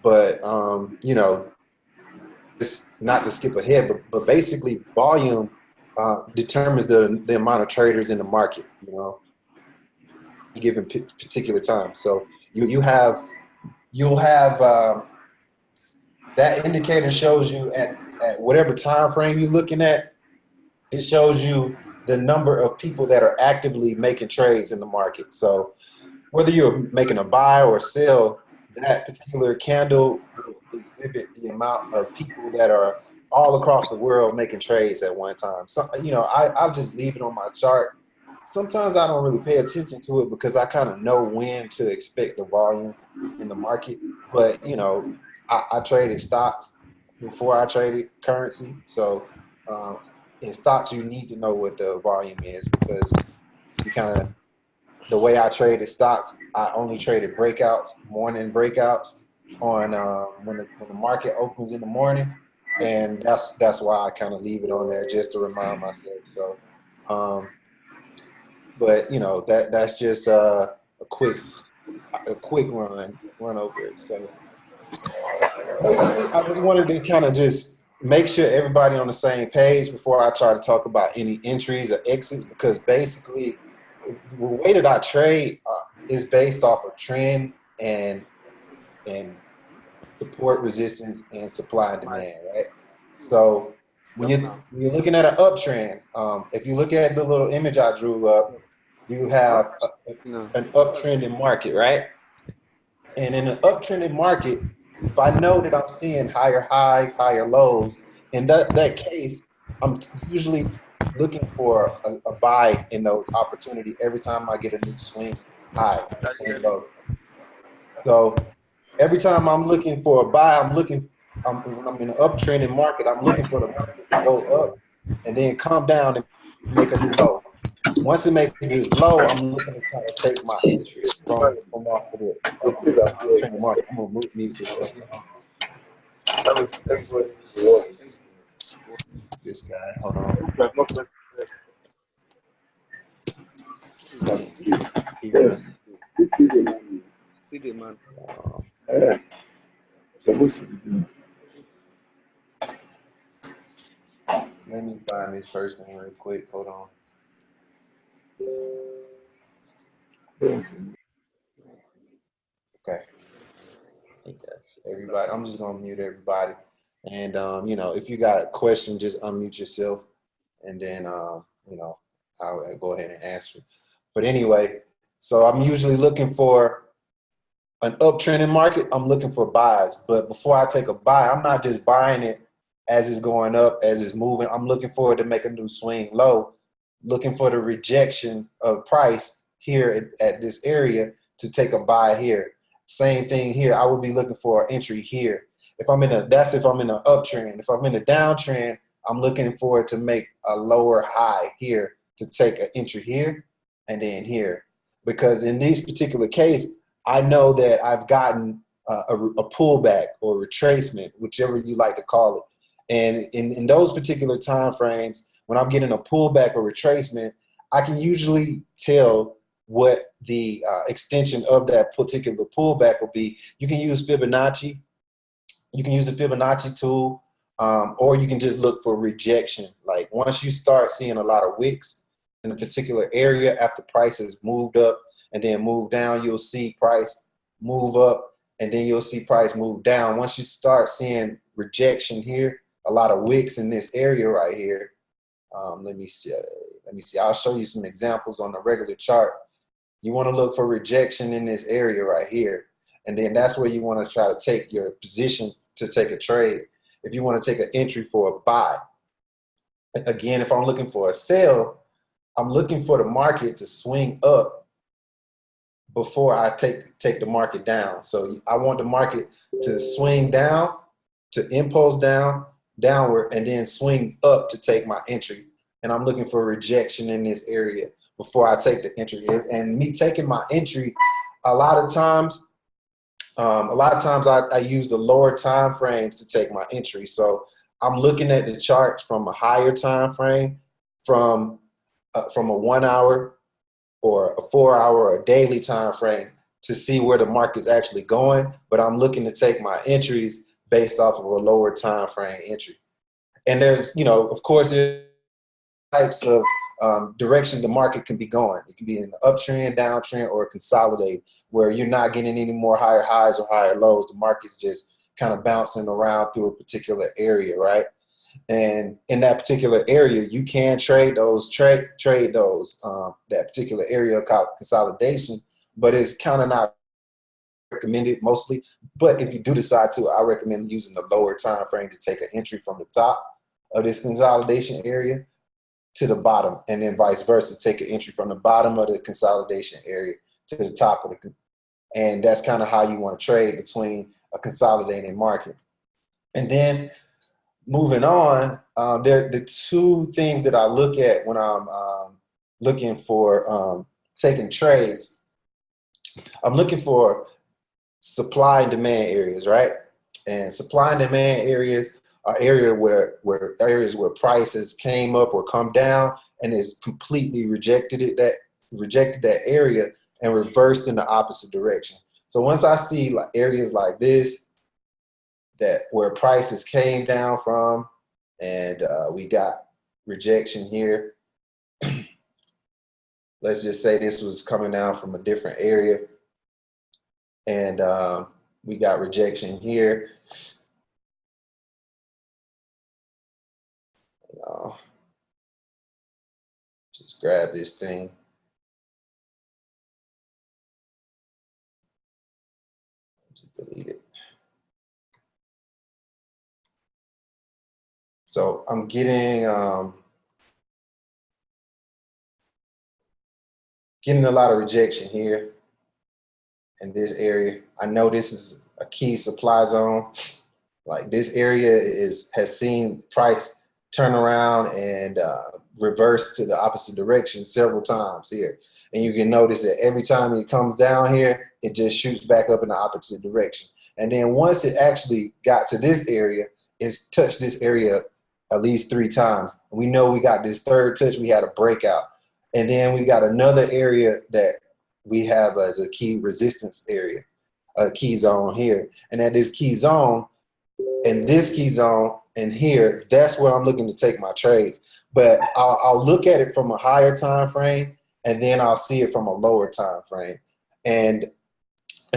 But you know, it's not to skip ahead, but basically volume determines the amount of traders in the market. You know, given particular time. So you'll have that indicator shows you at whatever time frame you're looking at. It shows you the number of people that are actively making trades in the market. So whether you're making a buy or sell, that particular candle will exhibit the amount of people that are all across the world making trades at one time. So, you know, I'll just leave it on my chart. Sometimes I don't really pay attention to it because I kind of know when to expect the volume in the market. But, you know, I traded stocks before I traded currency. So in stocks, you need to know what the volume is because you kind of the way I traded stocks, I only traded breakouts, morning breakouts on when the market opens in the morning, and that's why I kind of leave it on there just to remind myself. So, um, but you know that's just a quick run over it. So basically, I just wanted to kind of just make sure everybody on the same page before I try to talk about any entries or exits because basically the way that I trade is based off of trend and support, resistance, and supply and demand, right? So when you're looking at an uptrend, if you look at the little image I drew up, you have an uptrending market, right? And in an uptrending market, if I know that I'm seeing higher highs, higher lows, in that case, I'm usually looking for a buy in those opportunity every time I get a new swing high, swing low. So every time I'm looking for a buy, when I'm in an uptrending market, I'm looking for the market to go up and then come down and make a new low. Once it makes this low, I'm looking to try to take my entry from off of the uptrending market. I'm gonna mute this for a second. This guy, hold on. Let me find this person real quick. Hold on. Okay. Yes, everybody. I'm just gonna mute everybody. And you know, if you got a question, just unmute yourself, and then you know, I'll go ahead and answer. But anyway, so I'm usually looking for an uptrending market. I'm looking for buys. But before I take a buy, I'm not just buying it as it's going up, as it's moving. I'm looking for it to make a new swing low, looking for the rejection of price here at this area to take a buy here. Same thing here. I would be looking for an entry here. If I'm in an uptrend. If I'm in a downtrend, I'm looking for it to make a lower high here to take an entry here and then here. Because in this particular case, I know that I've gotten a pullback or retracement, whichever you like to call it. And in those particular time frames, when I'm getting a pullback or retracement, I can usually tell what the extension of that particular pullback will be. You can use Fibonacci. You can use the Fibonacci tool, or you can just look for rejection. Like once you start seeing a lot of wicks in a particular area after price has moved up and then move down, you'll see price move up and then you'll see price move down. Once you start seeing rejection here, a lot of wicks in this area right here. Let me see. I'll show you some examples on the regular chart. You want to look for rejection in this area right here. And then that's where you want to try to take your position to take a trade. If you want to take an entry for a buy. Again, if I'm looking for a sell, I'm looking for the market to swing up before I take the market down. So I want the market to swing down, to impulse downward, and then swing up to take my entry. And I'm looking for rejection in this area before I take the entry. And me taking my entry, a lot of times I use the lower time frames to take my entry. So I'm looking at the charts from a higher time frame, from a 1 hour or a 4 hour or a daily time frame to see where the market's actually going, but I'm looking to take my entries based off of a lower time frame entry. And there's, you know, of course, there's types of direction the market can be going. It can be an uptrend, downtrend, or consolidate, where you're not getting any more higher highs or higher lows. The market's just kind of bouncing around through a particular area, right? And in that particular area, you can trade those, that particular area of consolidation, but it's kind of not recommended mostly. But if you do decide to, I recommend using the lower time frame to take an entry from the top of this consolidation area to the bottom, and then vice versa, take an entry from the bottom of the consolidation area to the top of the, and that's kind of how you want to trade between a consolidating market. And then moving on, the two things that I look at when I'm looking for taking trades. I'm looking for supply and demand areas, right? And supply and demand areas are areas where prices came up or come down and is completely rejected that area and reversed in the opposite direction. So once I see like areas like this, that where prices came down from, and we got rejection here. Let's just say this was coming down from a different area, and we got rejection here. Just grab this thing. Just delete it. So I'm getting a lot of rejection here in this area. I know this is a key supply zone. Like this area has seen price turn around and reverse to the opposite direction several times here. And you can notice that every time it comes down here, it just shoots back up in the opposite direction. And then once it actually got to this area, it's touched this area at least 3 times. We know we got this third touch, we had a breakout. And then we got another area that we have as a key resistance area, a key zone here. And at this key zone, and this key zone and here, that's where I'm looking to take my trades. But I'll look at it from a higher time frame, and then I'll see it from a lower time frame. And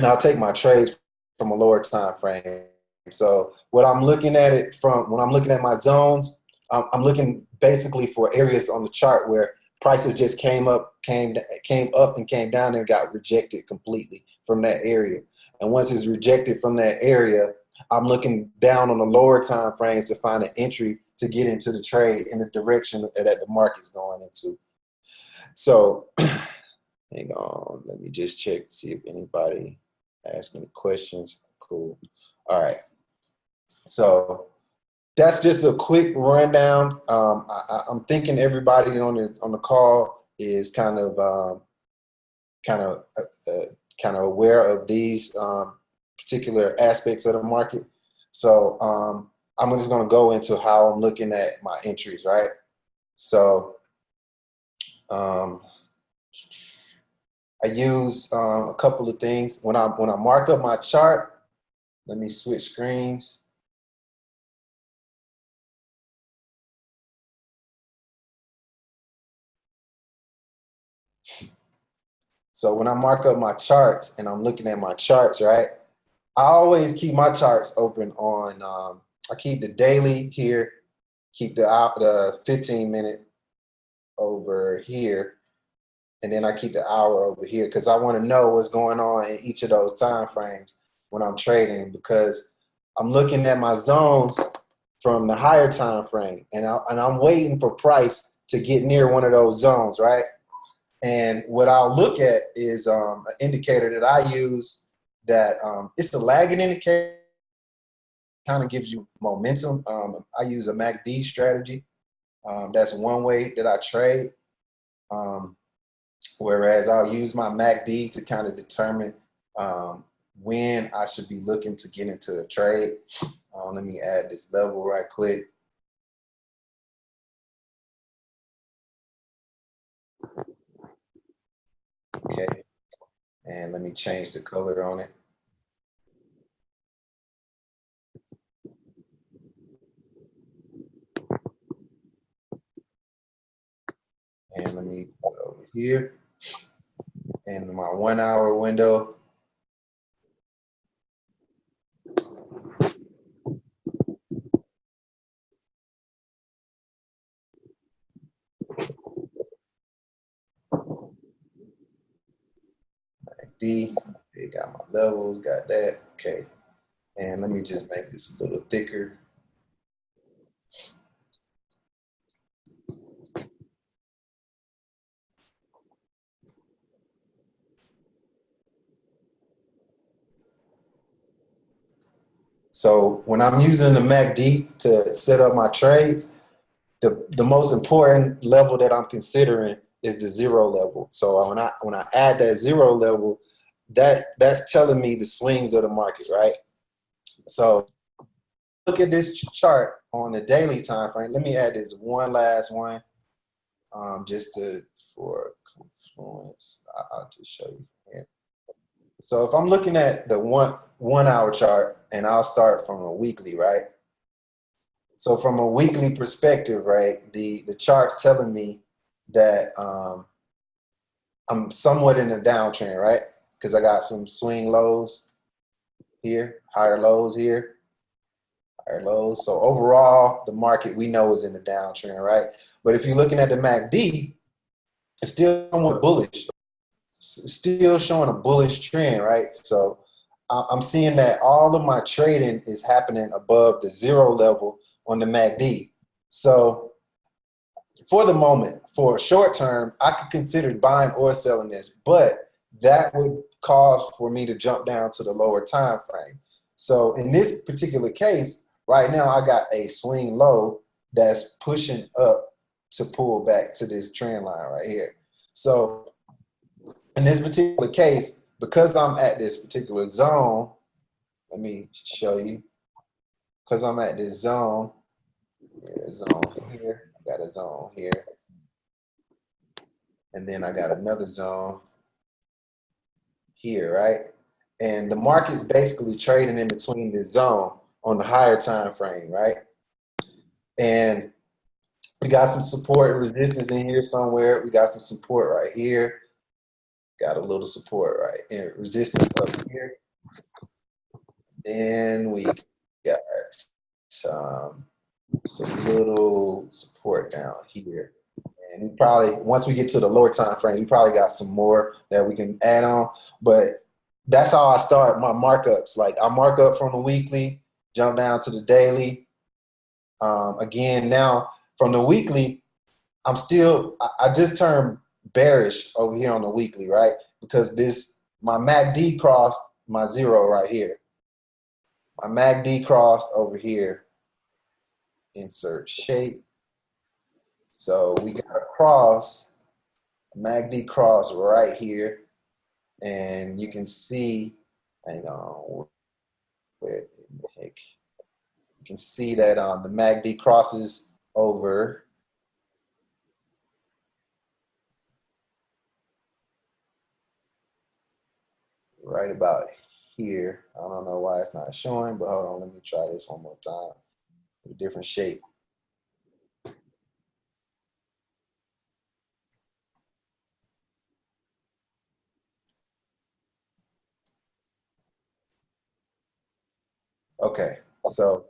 I'll take my trades from a lower time frame. So what I'm looking at it from, when I'm looking at my zones, I'm looking basically for areas on the chart where prices just came up and came down and got rejected completely from that area. And once it's rejected from that area, I'm looking down on the lower time frames to find an entry to get into the trade in the direction that the market's going into. So hang on, let me just check to see if anybody asked any questions. Cool. All right. So that's just a quick rundown. I'm thinking everybody on the call is kind of aware of these particular aspects of the market. So I'm just going to go into how I'm looking at my entries, right? So I use a couple of things when I mark up my chart. Let me switch screens. So when I mark up my charts and I'm looking at my charts, right, I always keep my charts open on, I keep the daily here, keep the 15-minute over here, and then I keep the hour over here because I want to know what's going on in each of those time frames when I'm trading, because I'm looking at my zones from the higher time frame, and I'm waiting for price to get near one of those zones, right? And what I'll look at is an indicator that I use that it's a lagging indicator, kind of gives you momentum. I use a MACD strategy. That's one way that I trade. Whereas I'll use my MACD to kind of determine when I should be looking to get into a trade. Let me add this level right quick. Okay, And let me change the color on it. And let me put it over here. And my 1 hour window. D, okay, got my levels, got that, okay. And let me just make this a little thicker. So when I'm using the MACD to set up my trades, the most important level that I'm considering is the 0 level. So when I add that 0 level, that's telling me the swings of the market, right? So look at this chart on the daily time frame. Let me add this one last one, just for confluence. I'll just show you here. So if I'm looking at the one hour chart, and I'll start from a weekly, right? So from a weekly perspective, right, the chart's telling me that I'm somewhat in a downtrend, right? Because I got some swing lows here, higher lows here, higher lows. So overall, the market we know is in a downtrend, right? But if you're looking at the MACD, it's still somewhat bullish. It's still showing a bullish trend, right? So I'm seeing that all of my trading is happening above the 0 level on the MACD. So for the moment, for a short term, I could consider buying or selling this, but that would cause for me to jump down to the lower time frame. So in this particular case, right now I got a swing low that's pushing up to pull back to this trend line right here. So in this particular case, because I'm at this particular zone, let me show you. Because I'm at this zone, zone here, I got a zone here. And then I got another zone here, right? And the market's basically trading in between this zone on the higher time frame, right? And we got some support and resistance in here somewhere. We got some support right here. Got a little support right here, resistance up here. Then we got some little support down here. And we probably, once we get to the lower time frame, we probably got some more that we can add on. But that's how I start my markups. Like I mark up from the weekly, jump down to the daily. Again, now from the weekly, I just turned bearish over here on the weekly, right? Because my MACD crossed my 0 right here. My MACD crossed over here. Insert shape. So we got a cross, MACD cross right here. And you can see, hang on, where in the heck? You can see that the MACD crosses over right about here. I don't know why it's not showing, but hold on, let me try this one more time. A different shape. Okay, so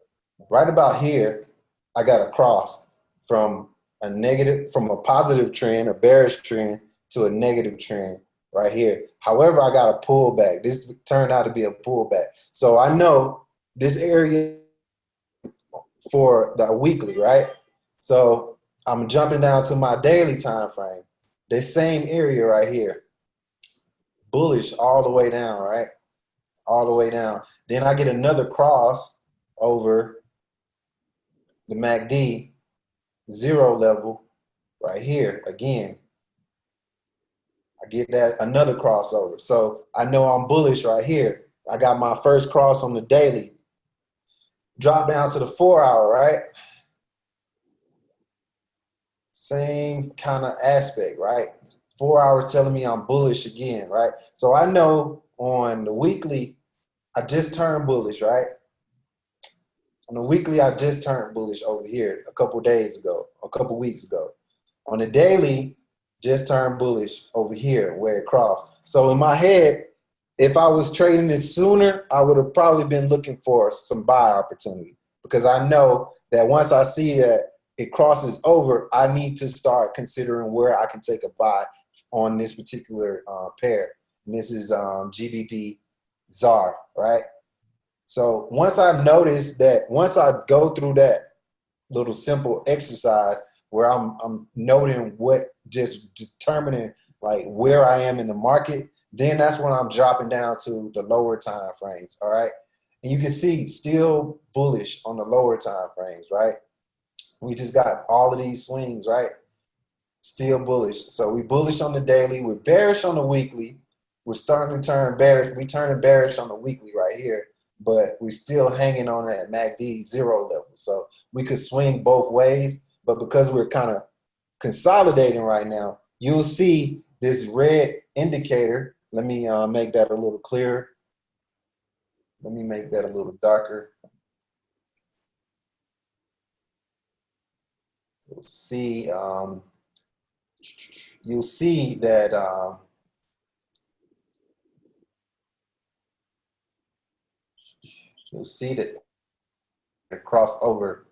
right about here, I got a cross from a positive trend, a bearish trend, to a negative trend right here. However, I got a pullback. This turned out to be a pullback. So I know this area for the weekly, right? So I'm jumping down to my daily time frame. This same area right here, bullish all the way down, right? All the way down. Then I get another cross over the MACD 0 level right here again. I get that another crossover. So I know I'm bullish right here. I got my first cross on the daily. Drop down to the 4 hour, right? Same kind of aspect, right? 4 hours telling me I'm bullish again, right? So I know on the weekly, I just turned bullish, right? On the weekly, I just turned bullish over here a couple days ago, a couple weeks ago. On the daily, just turned bullish over here where it crossed. So in my head, if I was trading it sooner, I would have probably been looking for some buy opportunity, because I know that once I see that it crosses over, I need to start considering where I can take a buy on this particular pair. And this is GBP ZAR, right? So once I notice that, once I go through that little simple exercise where I'm noting what, just determining like where I am in the market, then that's when I'm dropping down to the lower time frames, all right? And you can see still bullish on the lower time frames, right? We just got all of these swings, right? Still bullish. So we bullish on the daily, we're bearish on the weekly, we're starting to turn bearish, we turning bearish on the weekly right here, but we're still hanging on that MACD 0 level. So we could swing both ways, but because we're kind of consolidating right now, you'll see this red indicator. Let me make that a little clearer. Let me make that a little darker. You'll see that you'll see that it crossed over,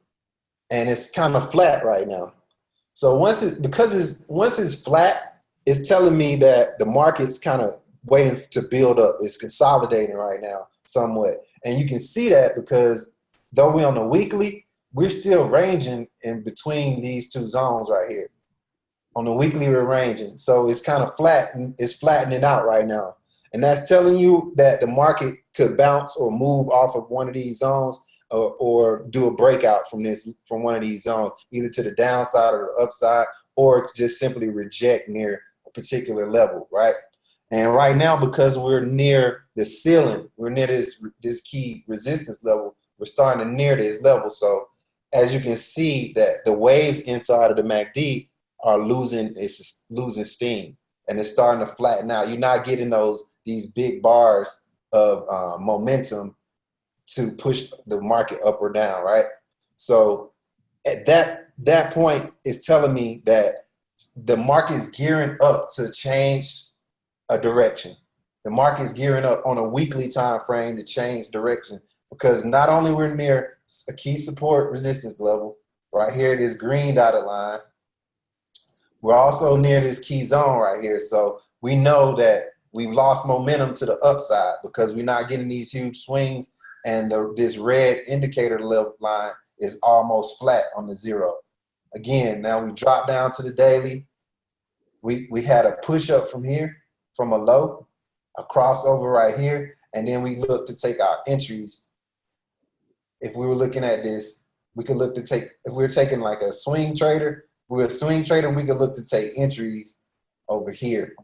and it's kind of flat right now. So once it's flat, it's telling me that the market's kind of waiting to build up. It's consolidating right now somewhat. And you can see that because though we're on the weekly, we're still ranging in between these two zones right here. On the weekly, we're ranging. So it's kind of flat, and it's flattening out right now. And that's telling you that the market could bounce or move off of one of these zones, or do a breakout from one of these zones, either to the downside or the upside, or just simply reject near a particular level, right? And right now, because we're near the ceiling, we're near this key resistance level, we're starting to near this level. So as you can see, that the waves inside of the MACD are losing steam, and it's starting to flatten out. You're not getting these big bars of momentum to push the market up or down, right? So at that point, it's telling me that the market is gearing up to change a direction. The market is gearing up on a weekly time frame to change direction, because not only we're near a key support resistance level right here, this green dotted line, we're also near this key zone right here. So we know that we've lost momentum to the upside because we're not getting these huge swings, and this red indicator level line is almost flat on the 0. Again, now we drop down to the daily. We had a push up from here, from a low, a crossover right here, and then we look to take our entries. If we were looking at this, we could look to take, if we were taking like a swing trader, we could look to take entries over here.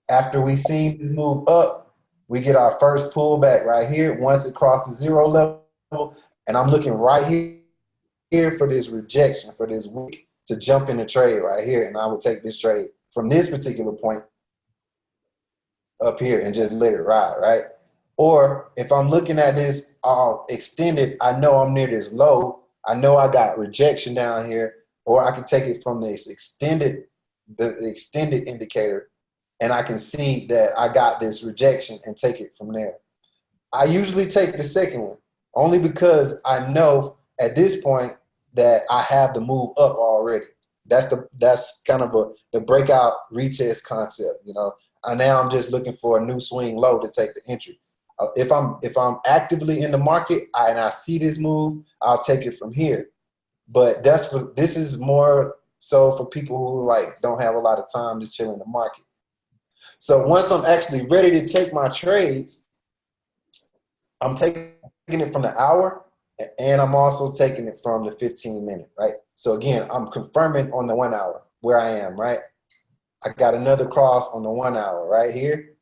After we seen this move up, we get our first pullback right here once it crosses 0 level, and I'm looking right here for this rejection, for this week to jump in the trade right here, and I would take this trade from this particular point up here and just let it ride, right? Or if I'm looking at this extended, I know I'm near this low, I know I got rejection down here, or I can take it from this extended, the extended indicator, and I can see that I got this rejection and take it from there. I usually take the second one, only because I know at this point that I have the move up already. That's kind of the breakout retest concept, you know. And now I'm just looking for a new swing low to take the entry. If I'm actively in the market and I see this move, I'll take it from here. But this is more so for people who like don't have a lot of time just chilling in the market. So once I'm actually ready to take my trades, I'm taking it from the hour, and I'm also taking it from the 15-minute, right? So again, I'm confirming on the 1 hour where I am, right? I got another cross on the 1 hour right here,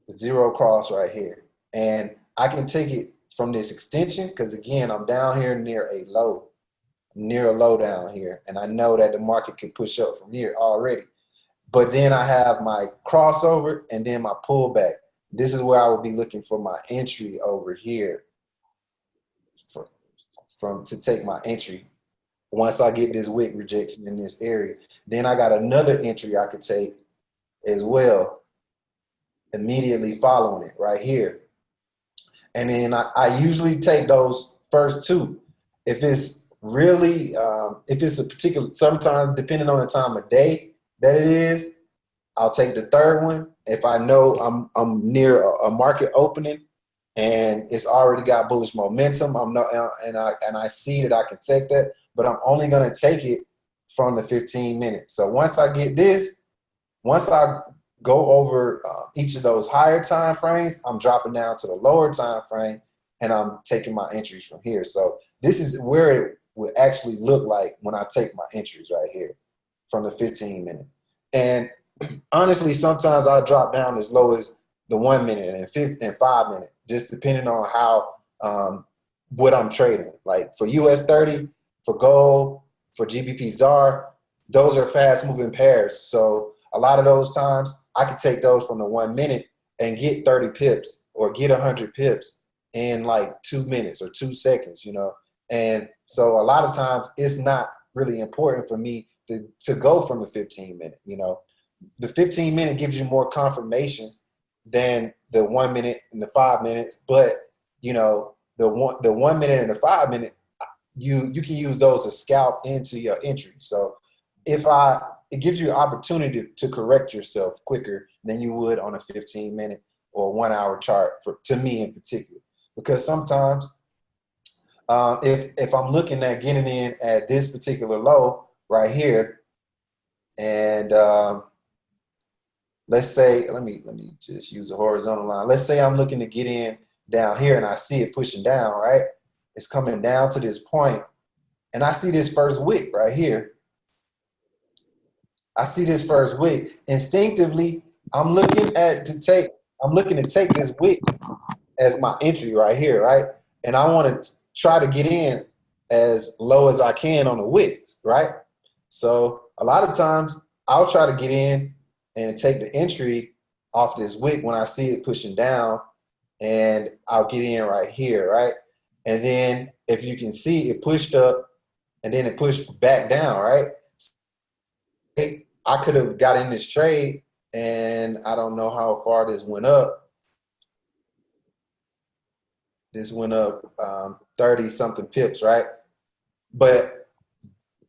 the 0 cross right here. And I can take it from this extension because again, I'm down here near a low. near a low down here, and I know that the market can push up from here already. But then I have my crossover and then my pullback. This is where I would be looking for my entry over here to take my entry. Once I get this wick rejection in this area, then I got another entry I could take as well, immediately following it right here. And then I usually take those first two. If it's really, if it's a particular, sometimes depending on the time of day that it is, I'll take the third one. If I know I'm near a market opening and it's already got bullish momentum, and I see that I can take that, but I'm only gonna take it from the 15 minutes. So once I get this, once I go over each of those higher time frames, I'm dropping down to the lower time frame and I'm taking my entries from here. So this is where it would actually look like when I take my entries right here from the 15 minute. And honestly, sometimes I'll drop down as low as the 1 minute and 5 minute, just depending on how what I'm trading. Like for US 30, for gold, for GBP ZAR, those are fast moving pairs. So a lot of those times I could take those from the 1 minute and get 30 pips or get 100 pips in like 2 minutes or 2 seconds, you know. And so a lot of times it's not really important for me to go from the 15 minute, you know. The 15 minute gives you more confirmation than the 1 minute and the 5 minutes, but you know, the 1 minute and the 5 minute, you can use those to scalp into your entry. So it gives you an opportunity to correct yourself quicker than you would on a 15 minute or 1 hour chart, to me in particular. Because sometimes if I'm looking at getting in at this particular low right here, and let's say, let me just use a horizontal line. Let's say I'm looking to get in down here and I see it pushing down, right? It's coming down to this point, and I see this first wick right here. I see this first wick. Instinctively, I'm looking to take this wick as my entry right here, right? And I want to try to get in as low as I can on the wicks, right? So a lot of times I'll try to get in and take the entry off this wick when I see it pushing down, and I'll get in right here, right? And then if you can see, it pushed up and then it pushed back down, right? I could have got in this trade, and I don't know how far this went up. This went up 30 something pips, right? But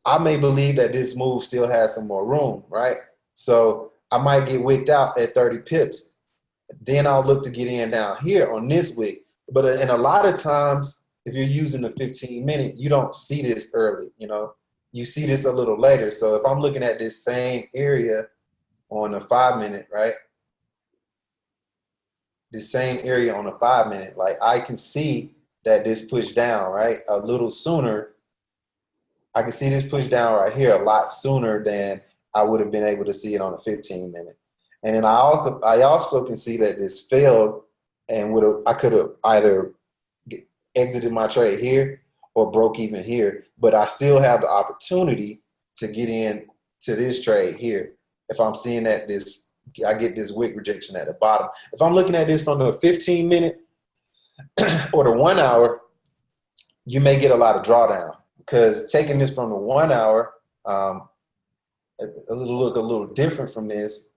I may believe that this move still has some more room, right? So I might get wicked out at 30 pips. Then I'll look to get in down here on this wick. But and a lot of times, if you're using the 15 minute, you don't see this early, you know. You see this a little later. So if I'm looking at this same area on a 5 minute, right? This same area on a 5 minute, like I can see that this pushed down, right? A little sooner. I can see this push down right here a lot sooner than I would have been able to see it on a 15 minute. And then I also can see that this failed, and I could have either exited my trade here or broke even here, but I still have the opportunity to get in to this trade here. If I'm seeing that I get this wick rejection at the bottom. If I'm looking at this from the 15 minute or the 1 hour, you may get a lot of drawdown, because taking this from the 1 hour, it'll look a little different from this.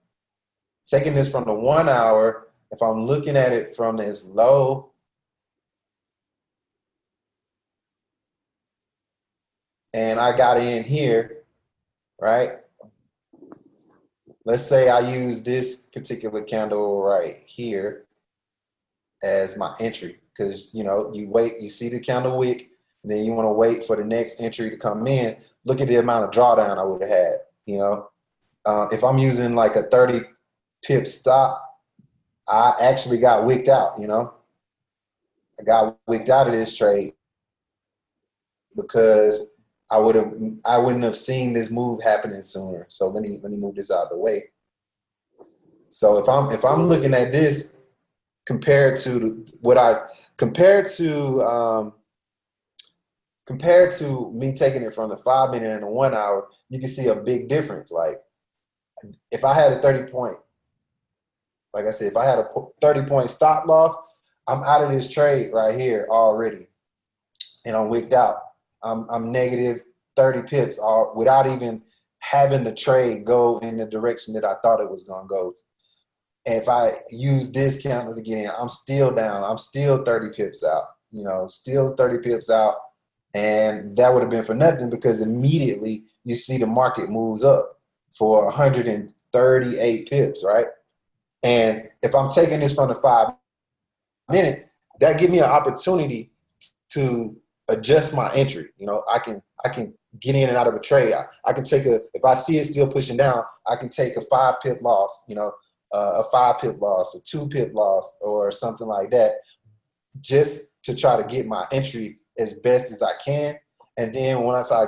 Taking this from the 1 hour, if I'm looking at it from this low, and I got in here, right? Let's say I use this particular candle right here as my entry, because you know, you see the candle wick, and then you want to wait for the next entry to come in. Look at the amount of drawdown I would have had, you know. If I'm using like a 30 pip stop, I actually got wicked out, you know. I got wicked out of this trade because I wouldn't have seen this move happening sooner. So let me move this out of the way. So if I'm looking at this compared to compared to me taking it from the 5 minute and the 1 hour, you can see a big difference. Like if I had a 30-point, like I said, if I had a 30-point stop loss, I'm out of this trade right here already, and I'm wicked out. I'm negative 30 pips all, without even having the trade go in the direction that I thought it was gonna go. And if I use this counter to get in, I'm still down. I'm still 30 pips out. You know, still 30 pips out, and that would have been for nothing because immediately you see the market moves up for 138 pips, right? And if I'm taking this from the 5 minute, that give me an opportunity to adjust my entry. You know, I can get in and out of a trade. I can take if I see it still pushing down, I can take a 5 pip loss, you know, a 5 pip loss, a 2 pip loss, or something like that, just to try to get my entry as best as I can. And then once I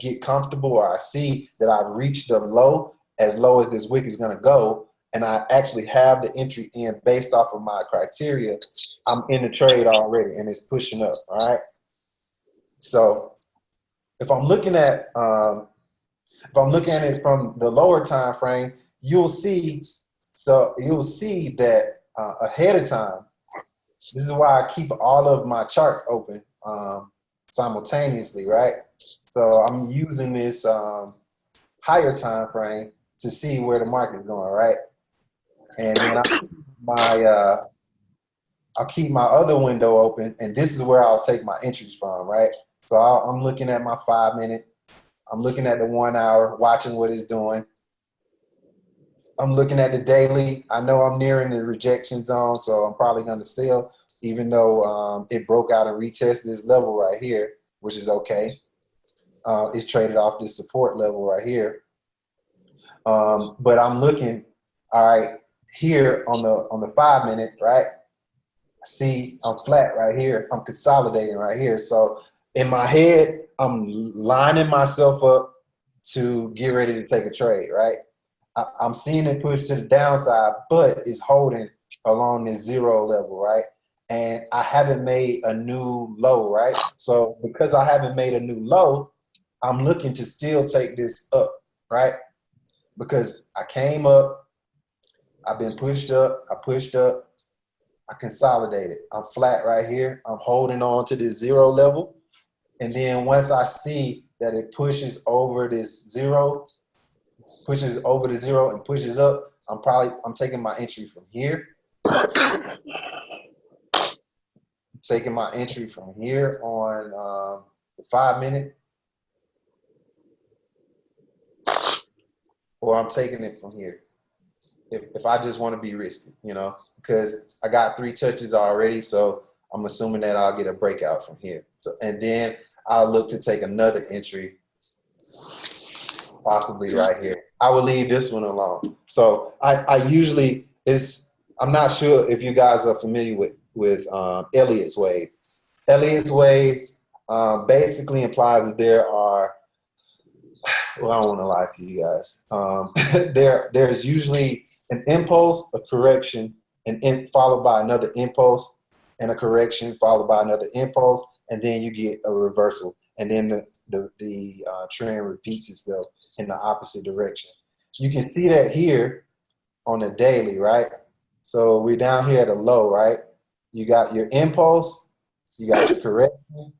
get comfortable or I see that I've reached the low as this wick is going to go, and I actually have the entry in based off of my criteria, I'm in the trade already and it's pushing up. All right. So if I'm looking at it from the lower time frame, you'll see that ahead of time. This is why I keep all of my charts open simultaneously, right? So I'm using this higher time frame to see where the market is going, right? And then I'll keep my other window open, and this is where I'll take my entries from, right? So I'm looking at my 5 minute, I'm looking at the 1 hour, watching what it's doing. I'm looking at the daily. I know I'm nearing the rejection zone, so I'm probably going to sell, even though it broke out and retested this level right here, which is okay. It's traded off this support level right here. But I'm looking, all right, here on the 5 minute, right? See, I'm flat right here. I'm consolidating right here. So in my head, I'm lining myself up to get ready to take a trade, right? I'm seeing it push to the downside, but it's holding along this 0 level, right? And I haven't made a new low, right? So because I haven't made a new low, I'm looking to still take this up, right? Because I came up, I've been pushed up, I pushed up, I consolidated. I'm flat right here. I'm holding on to this 0 level. And then once I see that it pushes over this 0, pushes over the 0 and pushes up, I'm taking my entry from here. Taking my entry from here on the 5 minute. Or I'm taking it from here. If I just want to be risky, you know, because I got 3 touches already, so I'm assuming that I'll get a breakout from here. So, and then I'll look to take another entry, possibly right here. I will leave this one alone. So I usually, I'm not sure if you guys are familiar with Elliot's wave. Elliot's waves basically implies that there are, well, I don't want to lie to you guys. There's usually an impulse, a correction, followed by another impulse, and a correction followed by another impulse, and then you get a reversal, and then the trend repeats itself in the opposite direction. You can see that here on the daily, right? So we're down here at a low, right? You got your impulse, you got your correction.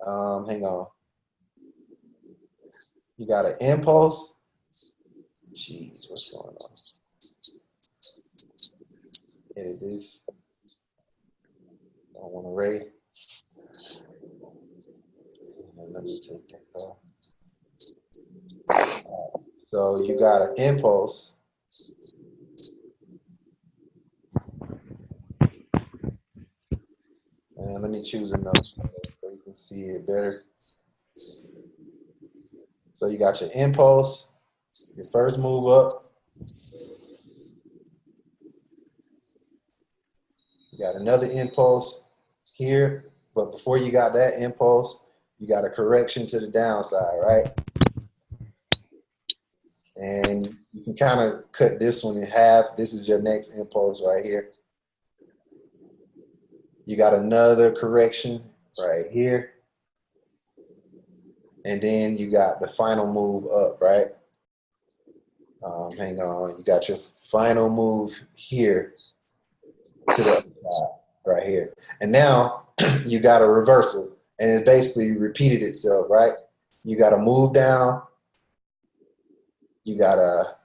Hang on. You got an impulse. Jeez, what's going on? Here it is. Don't want to rate. Let me take that off. So you got an impulse. And let me choose another so you can see it better. So you got your impulse, your first move up. You got another impulse here, but before you got that impulse, you got a correction to the downside, right? And you can kind of cut this one in half. This is your next impulse right here. You got another correction right here. and then you got the final move up, right? Hang on, you got your final move here to the other side, right here. And now you got a reversal, and it basically repeated itself, right? You got to move down, you got a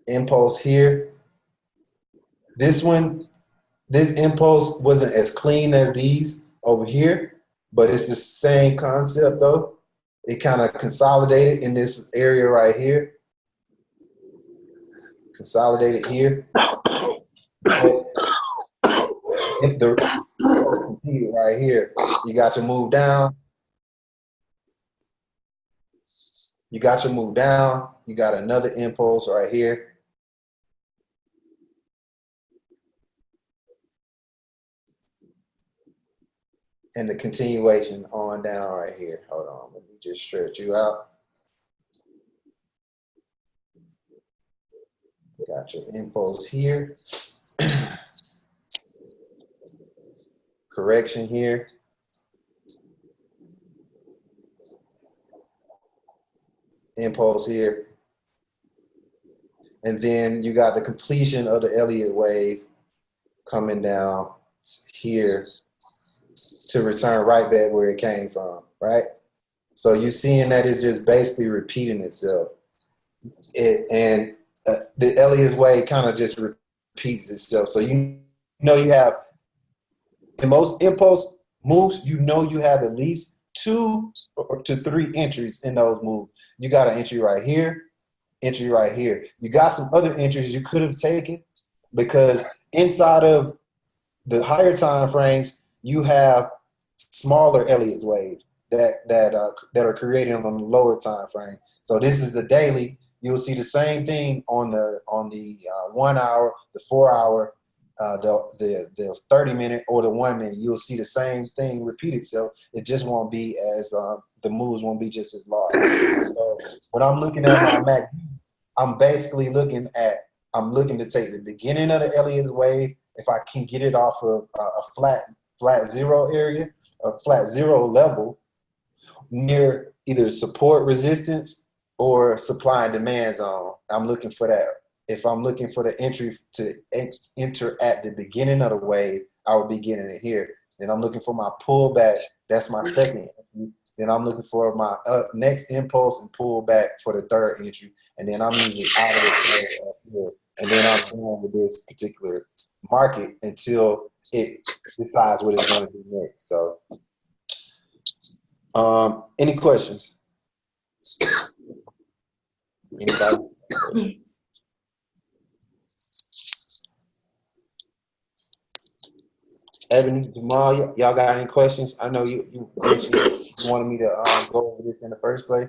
impulse here. This impulse wasn't as clean as these over here, but it's the same concept though. It kind of consolidated in this area right here. Consolidated here. If the completed right here, you got to move down. You got your move down. You got another impulse right here. And the continuation on down right here. Hold on, let me just stretch you out. Got your impulse here. Correction here. Impulse here. And then you got the completion of the Elliot wave coming down here to return right back where it came from, right? So you're seeing that it's just basically repeating itself. The Elliot's wave kind of just repeats itself. So you know you have, in most impulse moves, you know you have at least 2 to 3 entries in those moves. You got an entry right here, entry right here. You got some other entries you could have taken because inside of the higher time frames, you have smaller Elliot's waves that are created on the lower time frame. So this is the daily. You'll see the same thing on the 1 hour, the 4 hour, the 30-minute or the 1 minute. You'll see the same thing repeat itself. It just won't be as the moves won't be just as large. So when I'm looking at my Mac, I'm basically looking to take the beginning of the Elliott wave. If I can get it off of a flat zero area, a flat zero level near either support resistance or supply and demand zone, I'm looking for that. If I'm looking for the entry to enter at the beginning of the wave, I would be getting it here. Then I'm looking for my pullback. That's my second entry. Then I'm looking for my next impulse and pullback for the third entry. And then I'm usually out of the here. And then I'm going with this particular market until it decides what it's going to do next. So, any questions? Anybody? Ebony, Jamal, y'all got any questions? I know you mentioned you wanted me to go over this in the first place.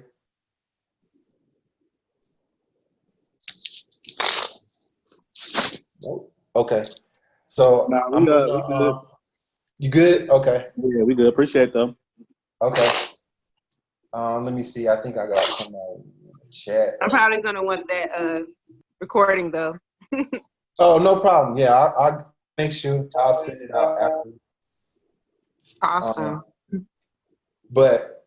Nope. Okay. So we good. You good? Okay. Yeah, we good. Appreciate them. Okay. Let me see. I think I got somebody in the chat. I'm probably gonna want that recording though. Oh, no problem. Yeah, I'll make sure I'll send it out after. Awesome. But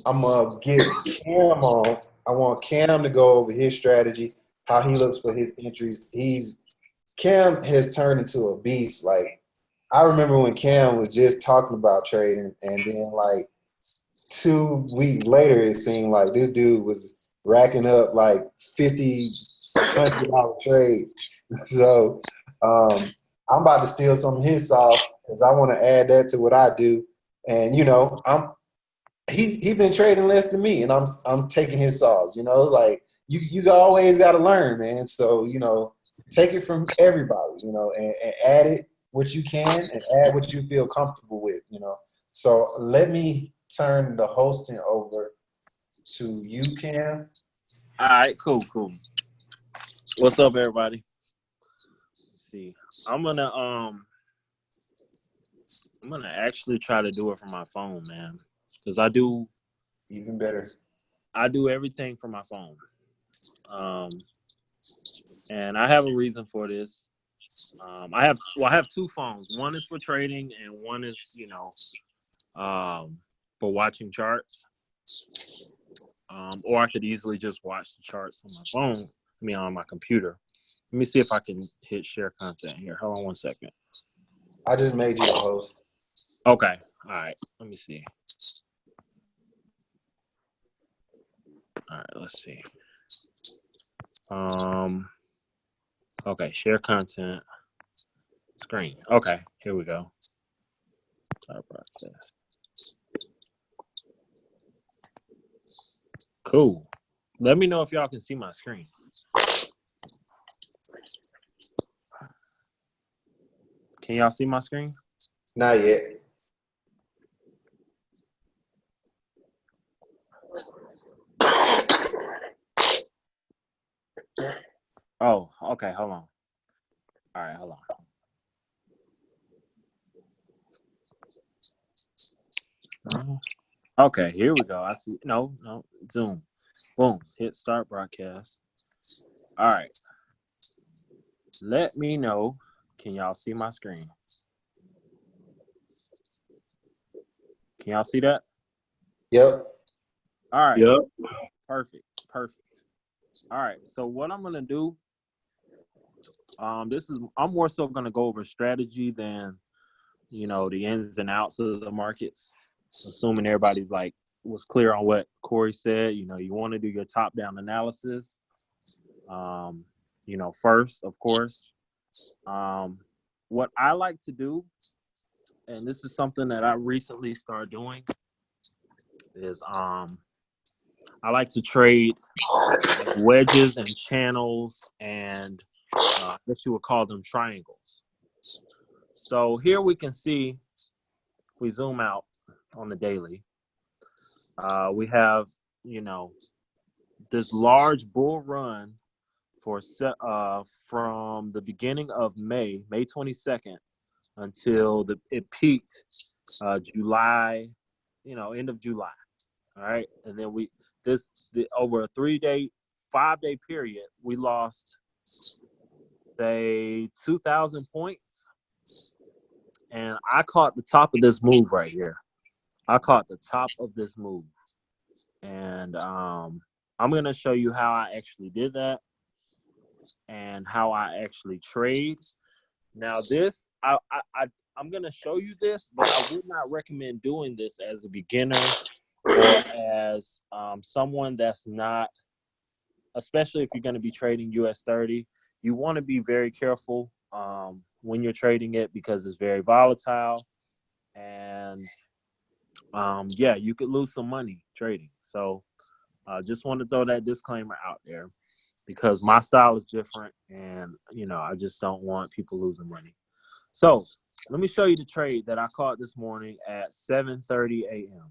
I'm gonna get Cam on. I want Cam to go over his strategy, how he looks for his entries. Cam has turned into a beast. Like, I remember when Cam was just talking about trading, and then like 2 weeks later, it seemed like this dude was racking up like $50, $100 trades. So I'm about to steal some of his sauce because I want to add that to what I do. And you know, he been trading less than me, and I'm taking his sauce. You know, like you always got to learn, man. So you know, take it from everybody. You know, and add it what you can, and add what you feel comfortable with. You know, so let me turn the hosting over to you, Cam. All right, cool. What's up, everybody? Let's see. I'm gonna actually try to do it from my phone, man, because I do Even better. I do everything from my phone. And I have a reason for this. I have 2 phones. One is for trading, and one is, you know, for watching charts. Or I could easily just watch the charts on my phone. I mean, on my computer. Let me see if I can hit share content here. Hold on one second. I just made you a host. Okay. All right. Let me see. All right. Let's see. Okay. Share content. Screen. Okay. Here we go. Start broadcast. Cool. Let me know if y'all can see my screen. Can y'all see my screen? Not yet. Oh, okay. Hold on. All right, hold on. Okay, here we go. I see. No, Zoom. Boom. Hit start broadcast. All right. Let me know. Can y'all see my screen? Can y'all see that? Yep. All right. Yep. Perfect. All right. So what I'm gonna do, I'm more so gonna go over strategy than, the ins and outs of the markets. Assuming everybody's was clear on what Corey said. You want to do your top-down analysis. First, of course. What I like to do, and this is something that I recently started doing, is I like to trade wedges and channels, and I guess you would call them triangles. So here we can see, if we zoom out on the daily, we have, this large bull run from the beginning of May 22nd, until it peaked July, end of July. All right. And then over a 5-day period, we lost, say, 2,000 points. And I caught the top of this move right here. I caught the top of this move. And I'm going to show you how I actually did that and how I actually trade. Now this, I'm going to show you this, but I would not recommend doing this as a beginner or as someone that's not, especially if you're going to be trading US 30. You want to be very careful when you're trading it, because it's very volatile, and you could lose some money trading. So just want to throw that disclaimer out there, because my style is different, and I just don't want people losing money. So let me show you the trade that I caught this morning at 7:30 a.m.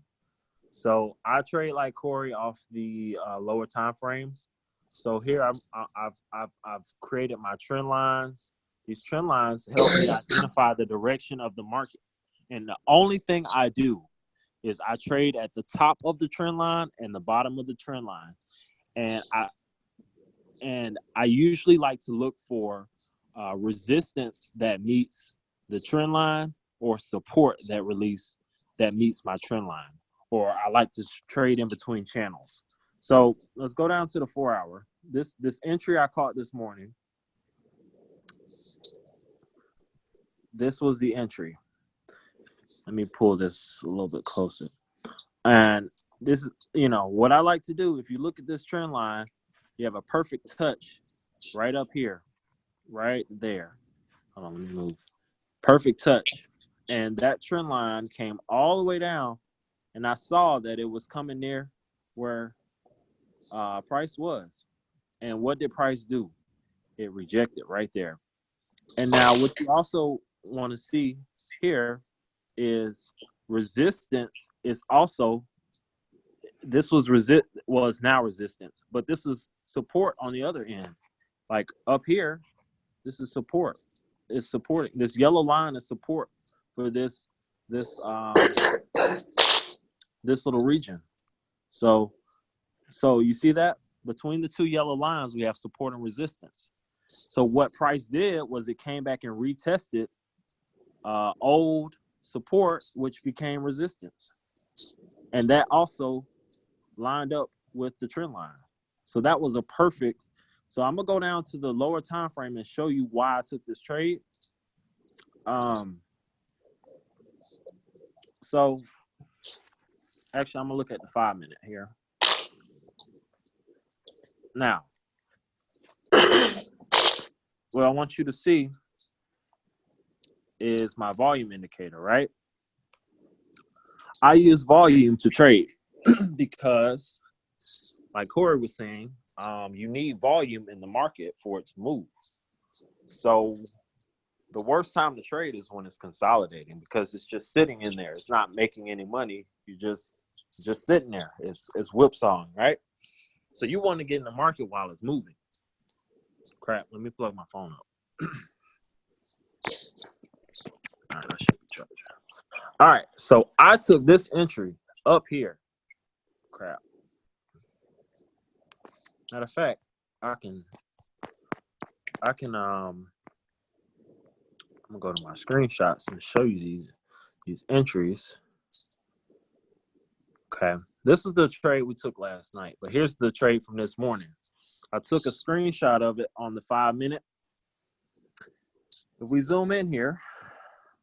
So I trade like Corey off the lower time frames. So here I've created my trend lines. These trend lines help me identify the direction of the market. And the only thing I do is I trade at the top of the trend line and the bottom of the trend line. And I usually like to look for resistance that meets the trend line, or support that meets my trend line. Or I like to trade in between channels. So let's go down to the 4-hour. This entry I caught this morning. This was the entry. Let me pull this a little bit closer. And this is, what I like to do. If you look at this trend line, you have a perfect touch right up here, right there. Hold on, let me move. Perfect touch. And that trend line came all the way down, and I saw that it was coming near where price was. And what did price do? It rejected right there. And now what you also want to see here is resistance is also, this was now resistance, but this is support on the other end. Like up here, this is support. It's supporting. This yellow line is support for this little region. So you see that between the two yellow lines, we have support and resistance. So what price did was it came back and retested old support, which became resistance. And that also lined up with the trend line. So that was a perfect. So I'm gonna go down to the lower time frame and show you why I took this trade. So actually, I'm gonna look at the 5 minute here. Now, what I want you to see is my volume indicator, right? I use volume to trade because, like Corey was saying, you need volume in the market for it to move. So the worst time to trade is when it's consolidating because it's just sitting in there. It's not making any money. You just sitting there. It's whipsawing, right? So you want to get in the market while it's moving. Crap, let me plug my phone up. All right, that should be charged. All right, so I took this entry up here. Crap. Matter of fact, I can I'm gonna go to my screenshots and show you these entries. Okay, this is the trade we took last night, but here's the trade from this morning. I took a screenshot of it on the 5 minute. If we zoom in here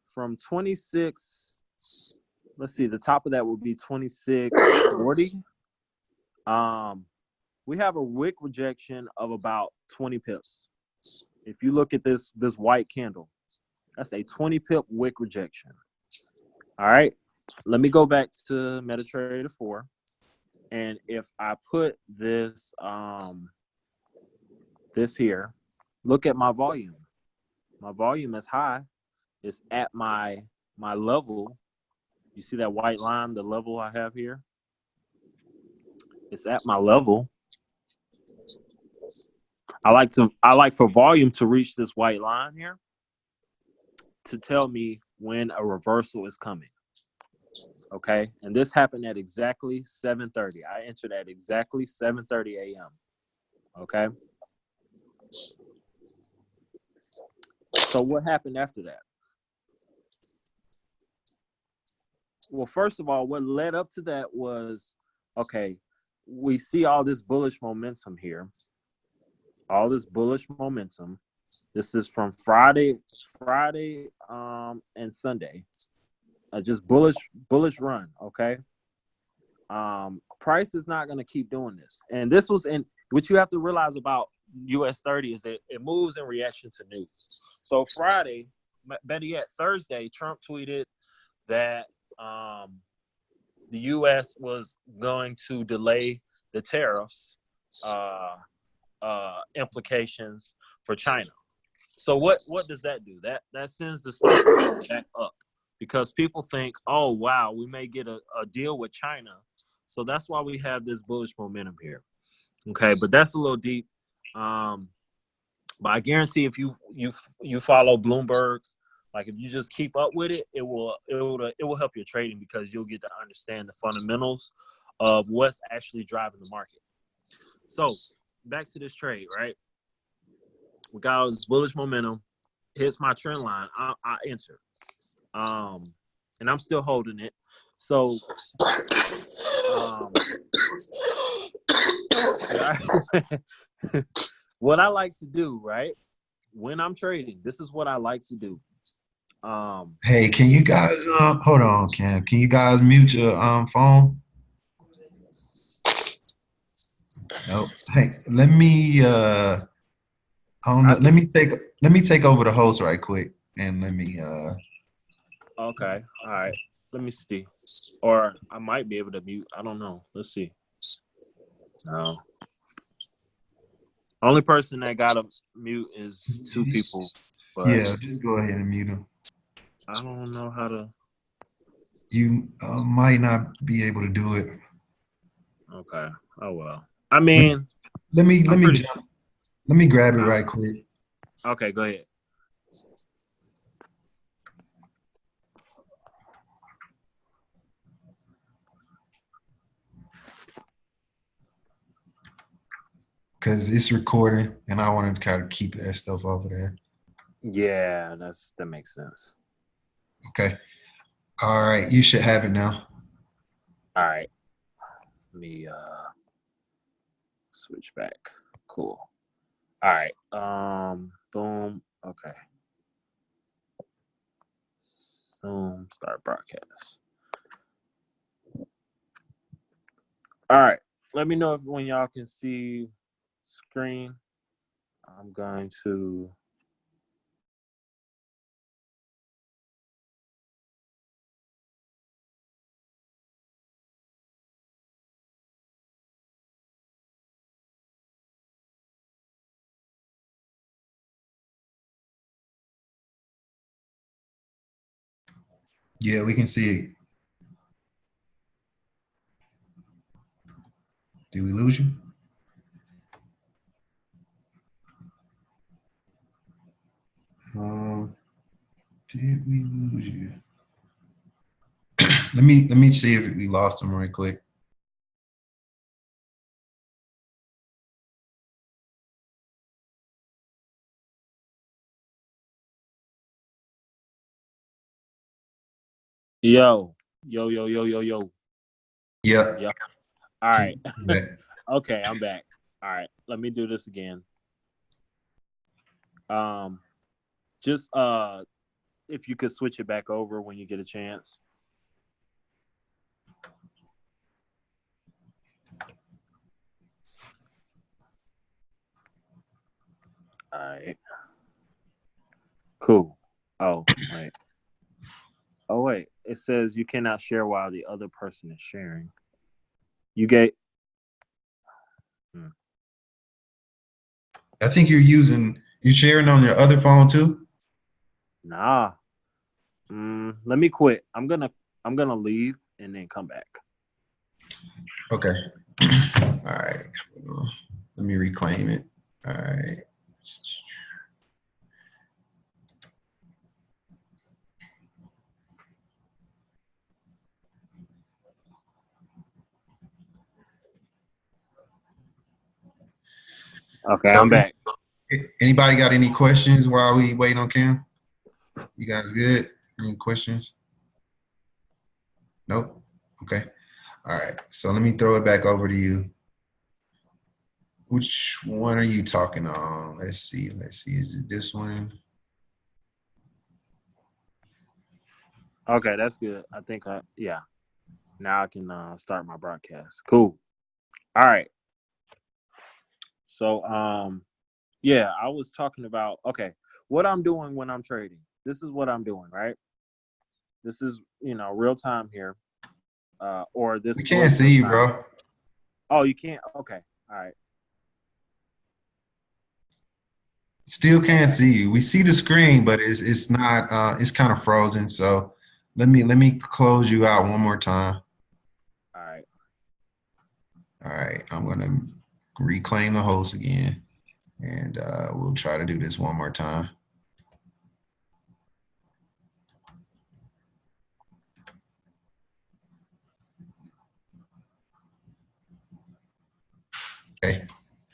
from 26, let's see, the top of that would be 2640. We have a wick rejection of about 20 pips. If you look at this white candle, that's a 20 pip wick rejection. All right, let me go back to MetaTrader 4, and if I put this this here, look at my volume. My volume is high. It's at my level. You see that white line, the level I have here? It's at my level. I like for volume to reach this white line here to tell me when a reversal is coming. Okay, and this happened at exactly 7:30. I entered at exactly 7:30 a.m. Okay. So what happened after that? Well, first of all, what led up to that was, okay, we see all this bullish momentum here. All this bullish momentum. This is from Friday, and Sunday. Just bullish run, okay? Price is not going to keep doing this. And this was in, what you have to realize about US 30 is that it moves in reaction to news. So Friday, better yet, Thursday, Trump tweeted that the US was going to delay the tariffs implications for China. So what does that do? That sends the stock back up because people think, oh wow, we may get a deal with China. So that's why we have this bullish momentum here. Okay, but that's a little deep. But I guarantee if you follow Bloomberg, like if you just keep up with it, it will help your trading because you'll get to understand the fundamentals of what's actually driving the market. So back to this trade, right? We got all this bullish momentum, hits my trend line. I enter, and I'm still holding it. So, what I like to do, right, when I'm trading, this is what I like to do. Hey, can you guys hold on, Cam? Can you guys mute your phone? Nope. Hey, let me I don't know. Let me take over the host right quick and let me Okay. All right. Let me see. Or I might be able to mute. I don't know. Let's see. No. Only person that got to mute is two people. But yeah, just go ahead and mute them. I don't know how to. You might not be able to do it. Okay. Oh well. I mean, let me grab it right quick. Okay, go ahead. Because it's recording, and I want to kind of keep that stuff over there. Yeah, that makes sense. Okay. All right, you should have it now. All right. Let me switch back. Cool. All right. Boom. Okay. Zoom. Start broadcast. All right. Let me know if when y'all can see screen. I'm going to. Yeah, we can see it. Did we lose you? Did we lose you? let me see if we lost him right quick. Yo. Yep. Yep. All right. Yeah. Okay, I'm back. All right. Let me do this again. Just if you could switch it back over when you get a chance. All right. Cool. Oh, wait. Oh, wait. It says you cannot share while the other person is sharing. You get. I think you're sharing on your other phone too? Nah. Let me quit. I'm gonna leave and then come back. Okay. All right. Let me reclaim it. All right. Okay, So I'm back. anybody got any questions while we wait on Cam? You guys good? Any questions? Nope. Okay. All right. So let me throw it back over to you. Which one are you talking on? Let's see. Is it this one? Okay, that's good. I think yeah. Now I can start my broadcast. Cool. All right. So yeah, I was talking about what I'm doing when I'm trading. This is what I'm doing, right? This is, real time here. Or this We can't see you, bro. Oh, you can't? Okay. All right. Still can't see you. We see the screen, but it's not it's kind of frozen. So let me close you out one more time. All right. All right. I'm gonna reclaim the host again, and we'll try to do this one more time. Okay,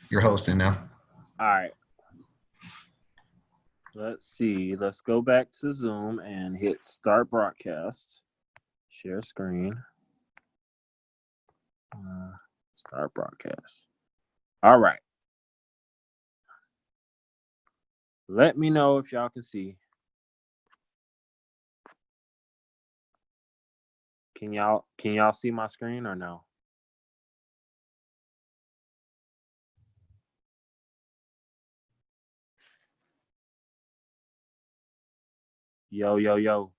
you're hosting now. All right. Let's see. Let's go back to Zoom and hit start broadcast. Share screen. Start broadcast. All right. Let me know if y'all can see. Can y'all see my screen or no? Yo.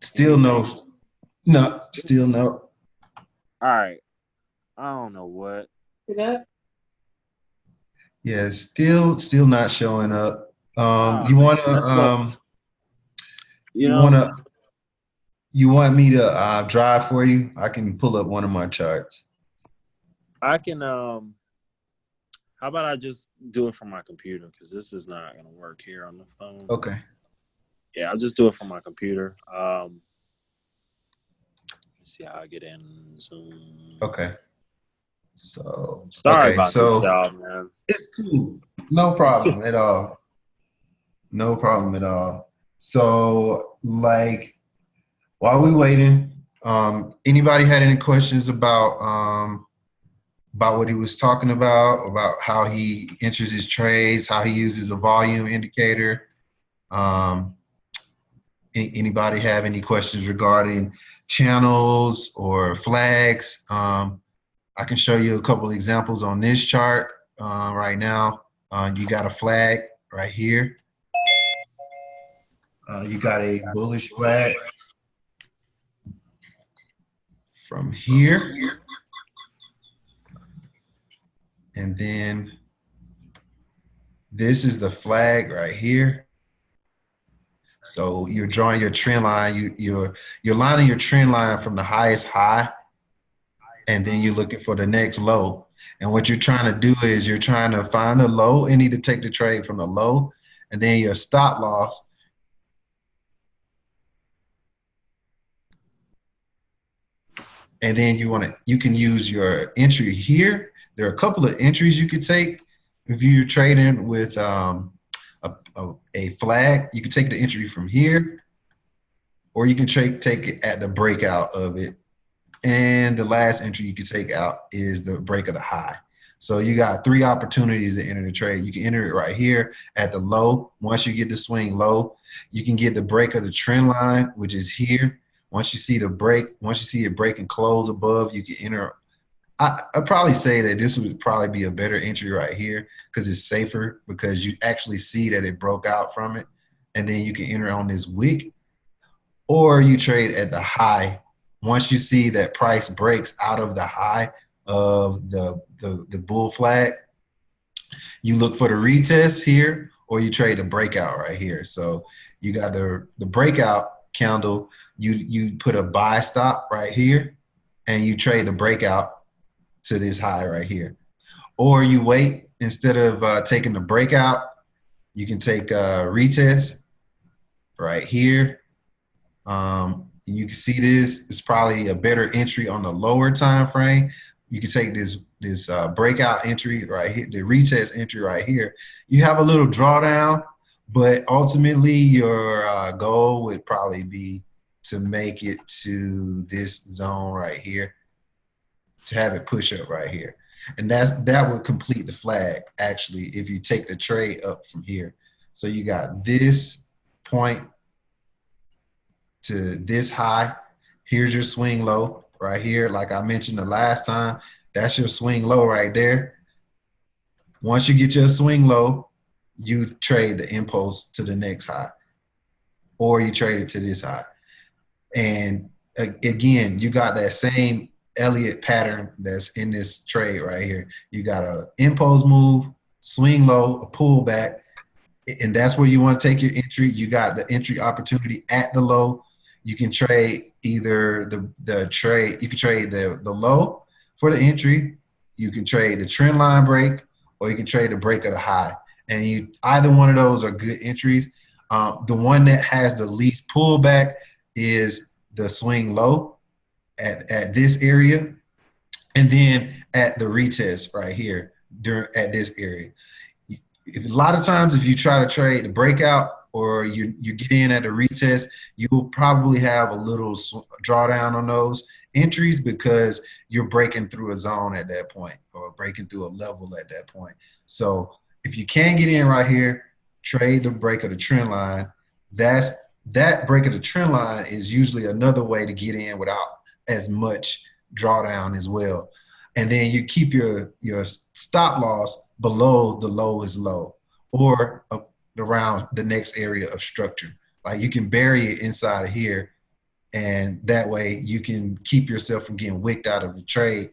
Still no. No, still no. All right. I don't know what. Yeah, still not showing up. You wanna you want me to drive for you? I can pull up one of my charts. I can how about I just do it from my computer, because this is not gonna work here on the phone. Okay. Yeah, I'll just do it from my computer. Let's see how I get in Zoom. Okay. So Sorry about this, y'all, man. It's cool. No problem at all. No problem at all. So like while we waiting, anybody had any questions about what he was talking about how he enters his trades, how he uses a volume indicator? Anybody have any questions regarding channels or flags? I can show you a couple examples on this chart right now. You got a flag right here. You got a bullish flag from here. And then this is the flag right here. So you're drawing your trend line. You're lining your trend line from the highest high, and then you're looking for the next low. And what you're trying to do is you're trying to find the low and either take the trade from the low, and then your stop loss. And then you can use your entry here. There are a couple of entries you could take if you're trading with a flag. You can take the entry from here, or you can take it at the breakout of it. And the last entry you can take out is the break of the high. So you got 3 opportunities to enter the trade. You can enter it right here at the low. Once you get the swing low, you can get the break of the trend line, which is here. Once you see the break, once you see it break and close above, you can enter. I'd probably say that this would probably be a better entry right here because it's safer, because you actually see that it broke out from it, and then you can enter on this wick. Or you trade at the high. Once you see that price breaks out of the high of the bull flag, you look for the retest here, or you trade the breakout right here. So you got the breakout candle. You put a buy stop right here, and you trade the breakout to this high right here. Or you wait, instead of taking the breakout, you can take a retest right here. You can see this is probably a better entry on the lower time frame. You can take this breakout entry right here, the retest entry right here. You have a little drawdown, but ultimately your goal would probably be to make it to this zone right here, to have it push up right here. And that would complete the flag, actually, if you take the trade up from here. So you got this point to this high. Here's your swing low right here. Like I mentioned the last time, that's your swing low right there. Once you get your swing low, you trade the impulse to the next high, or you trade it to this high. And again, you got that same Elliot pattern that's in this trade right here. You got a impulse move, swing low, a pullback, and that's where you want to take your entry. You got the entry opportunity at the low. You can trade either the trade. You can trade the low for the entry. You can trade the trend line break, or you can trade the break of the high. And either one of those are good entries. The one that has the least pullback is the swing low at this area, and then at the retest right here at this area. A lot of times, if you try to trade the breakout, or you get in at the retest, you will probably have a little drawdown on those entries, because you're breaking through a zone at that point, or breaking through a level at that point. So if you can get in right here, trade the break of the trend line. That break of the trend line is usually another way to get in without as much drawdown as well. And then you keep your stop loss below the lowest low, or around the next area of structure. Like you can bury it inside of here, and that way you can keep yourself from getting wicked out of the trade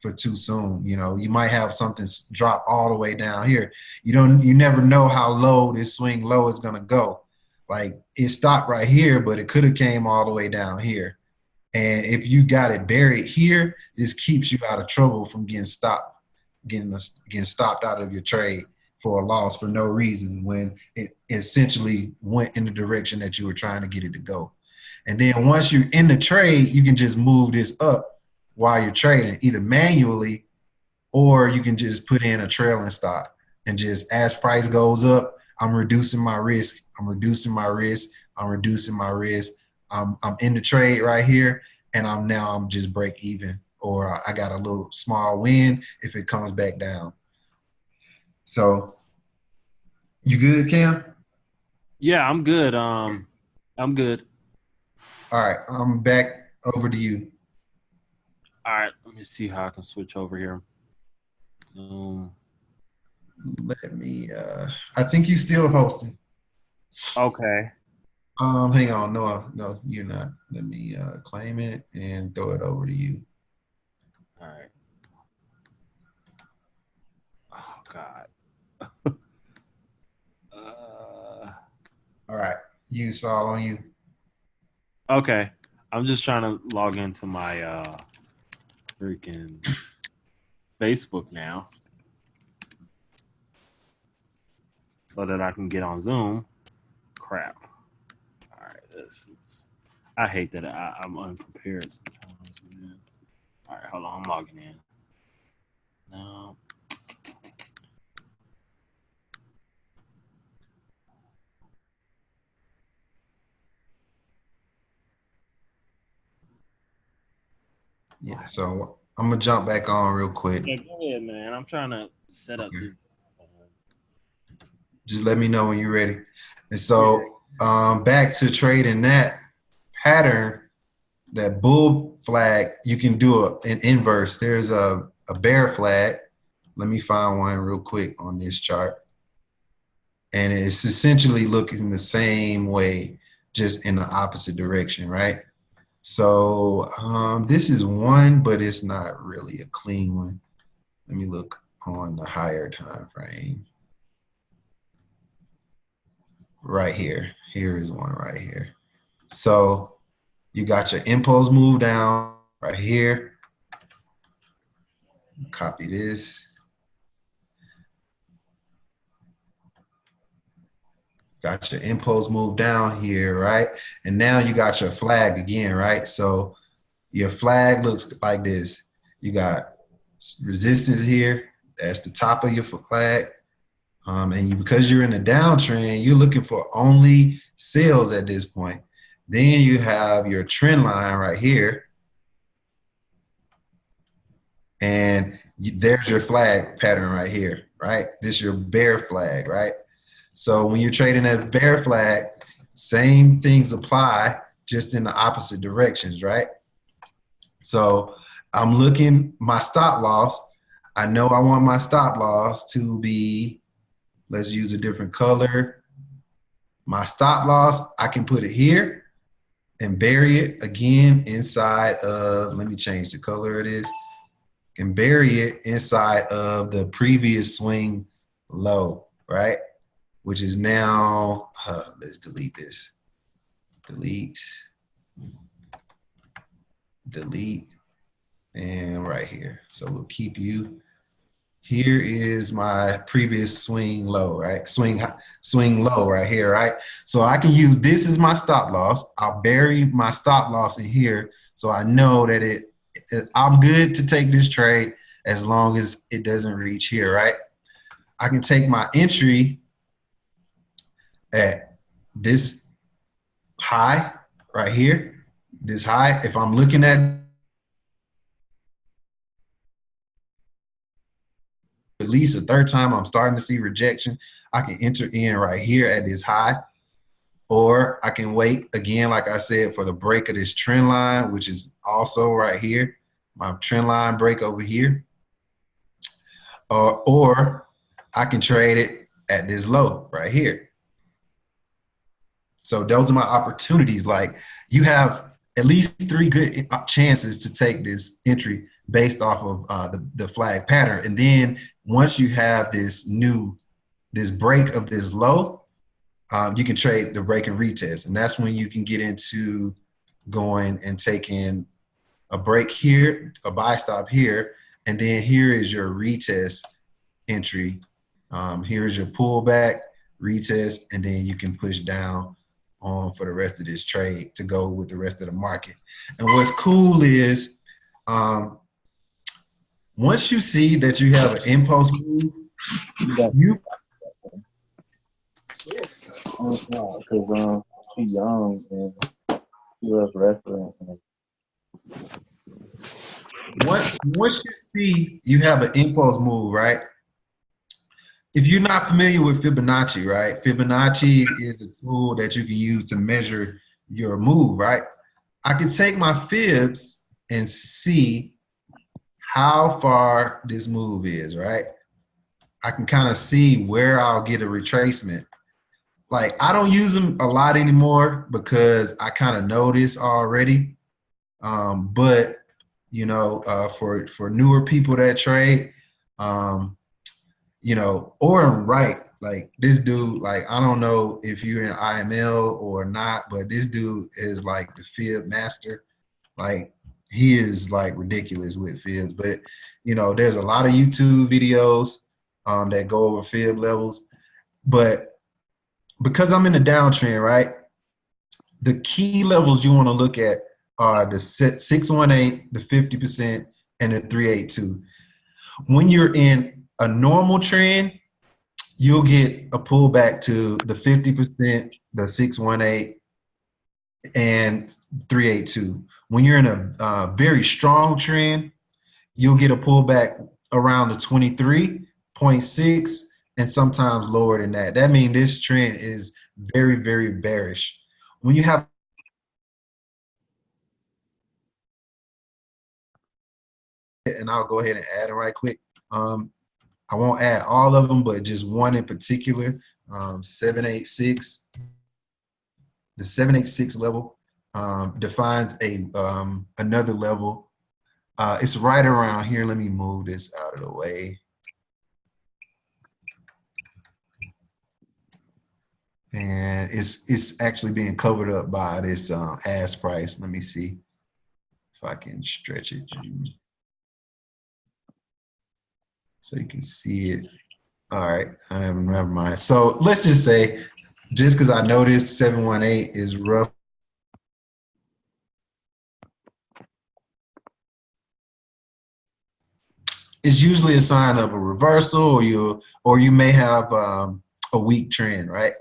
for too soon. You know, you might have something drop all the way down here. You never know how low this swing low is gonna go. Like it stopped right here, but it could have came all the way down here. And if you got it buried here, this keeps you out of trouble from getting stopped out of your trade for a loss for no reason, when it essentially went in the direction that you were trying to get it to go. And then once you're in the trade, you can just move this up while you're trading, either manually, or you can just put in a trailing stop, and just as price goes up, I'm reducing my risk. I'm reducing my risk. I'm reducing my risk. I'm in the trade right here, and I'm just break even, or I got a little small win if it comes back down. So you good, Cam? Yeah, I'm good. I'm good. All right, I'm back over to you. All right, let me see how I can switch over here. Let me. I think you still hosting. Okay. Hang on. No, you're not. Let me claim it and throw it over to you. All right. Oh God. All right, you saw on you. Okay. I'm just trying to log into my freaking Facebook now so that I can get on Zoom. Crap. All right, this is. I hate that I'm unprepared sometimes, man. All right, hold on. I'm logging in. No. Yeah, so I'm gonna jump back on real quick. Yeah, go ahead, man. I'm trying to set up this. Just let me know when you're ready. And so back to trading that pattern, that bull flag, you can do an inverse. There's a bear flag. Let me find one real quick on this chart. And it's essentially looking the same way, just in the opposite direction, right? So this is one, but it's not really a clean one. Let me look on the higher time frame. Right here. Here is one right here. So you got your impulse move down right here. Copy this. Got your impulse move down here, right? And now you got your flag again, right? So your flag looks like this. You got resistance here. That's the top of your flag. Because you're in a downtrend, you're looking for only sales at this point. Then you have your trend line right here. And there's your flag pattern right here, right? This is your bear flag, right? So when you're trading that bear flag, same things apply, just in the opposite directions, right? So I'm looking my stop loss. I know I want my stop loss to be, let's use a different color. My stop loss, I can put it here and bury it again inside of, let me change the color it is, and bury it inside of the previous swing low, right? Which is now, let's delete this. Delete, and right here. So we'll keep you. Here is my previous swing low, right? Swing low right here, right? So I can use this as my stop loss. I'll bury my stop loss in here, so I know that I'm good to take this trade as long as it doesn't reach here, right? I can take my entry at this high right here, this high. If I'm looking at least a third time I'm starting to see rejection, I can enter in right here at this high, or I can wait again, like I said, for the break of this trend line, which is also right here, my trend line break over here, or I can trade it at this low right here. So those are my opportunities. Like, you have at least 3 good chances to take this entry based off of the flag pattern. And then once you have this break of this low, you can trade the break and retest. And that's when you can get into going and taking a break here, a buy stop here, and then here is your retest entry. Here is your pullback, retest, and then you can push down on for the rest of this trade to go with the rest of the market. And what's cool is once you see that you have an impulse move, Because she's young and she loves wrestling. And Once you see you have an impulse move, right? If you're not familiar with Fibonacci, right? Fibonacci is a tool that you can use to measure your move, right? I can take my fibs and see how far this move is, right? I can kind of see where I'll get a retracement. Like, I don't use them a lot anymore because I kind of know this already. But you know, for newer people that trade, you know, or right, like this dude, like I don't know if you're in IML or not, but this dude is like the fib master. Like he is like ridiculous with fibs. But you know, there's a lot of YouTube videos that go over fib levels. But because I'm in a downtrend, right? The key levels you want to look at are the 618, the 50%, and the 382. When you're in a normal trend, you'll get a pullback to the 50%, the 618, and 382. When you're in a very strong trend, you'll get a pullback around the 23.6 and sometimes lower than that. That means this trend is very, very bearish. When you have, and I'll go ahead and add it right quick. I won't add all of them, but just one in particular, 786. The 786 level defines another level. It's right around here. Let me move this out of the way. And it's actually being covered up by this ask price. Let me see if I can stretch it so you can see it. All right, never mind. So let's just say, just because I noticed 718 is rough. It's usually a sign of a reversal, or you may have a weak trend, right?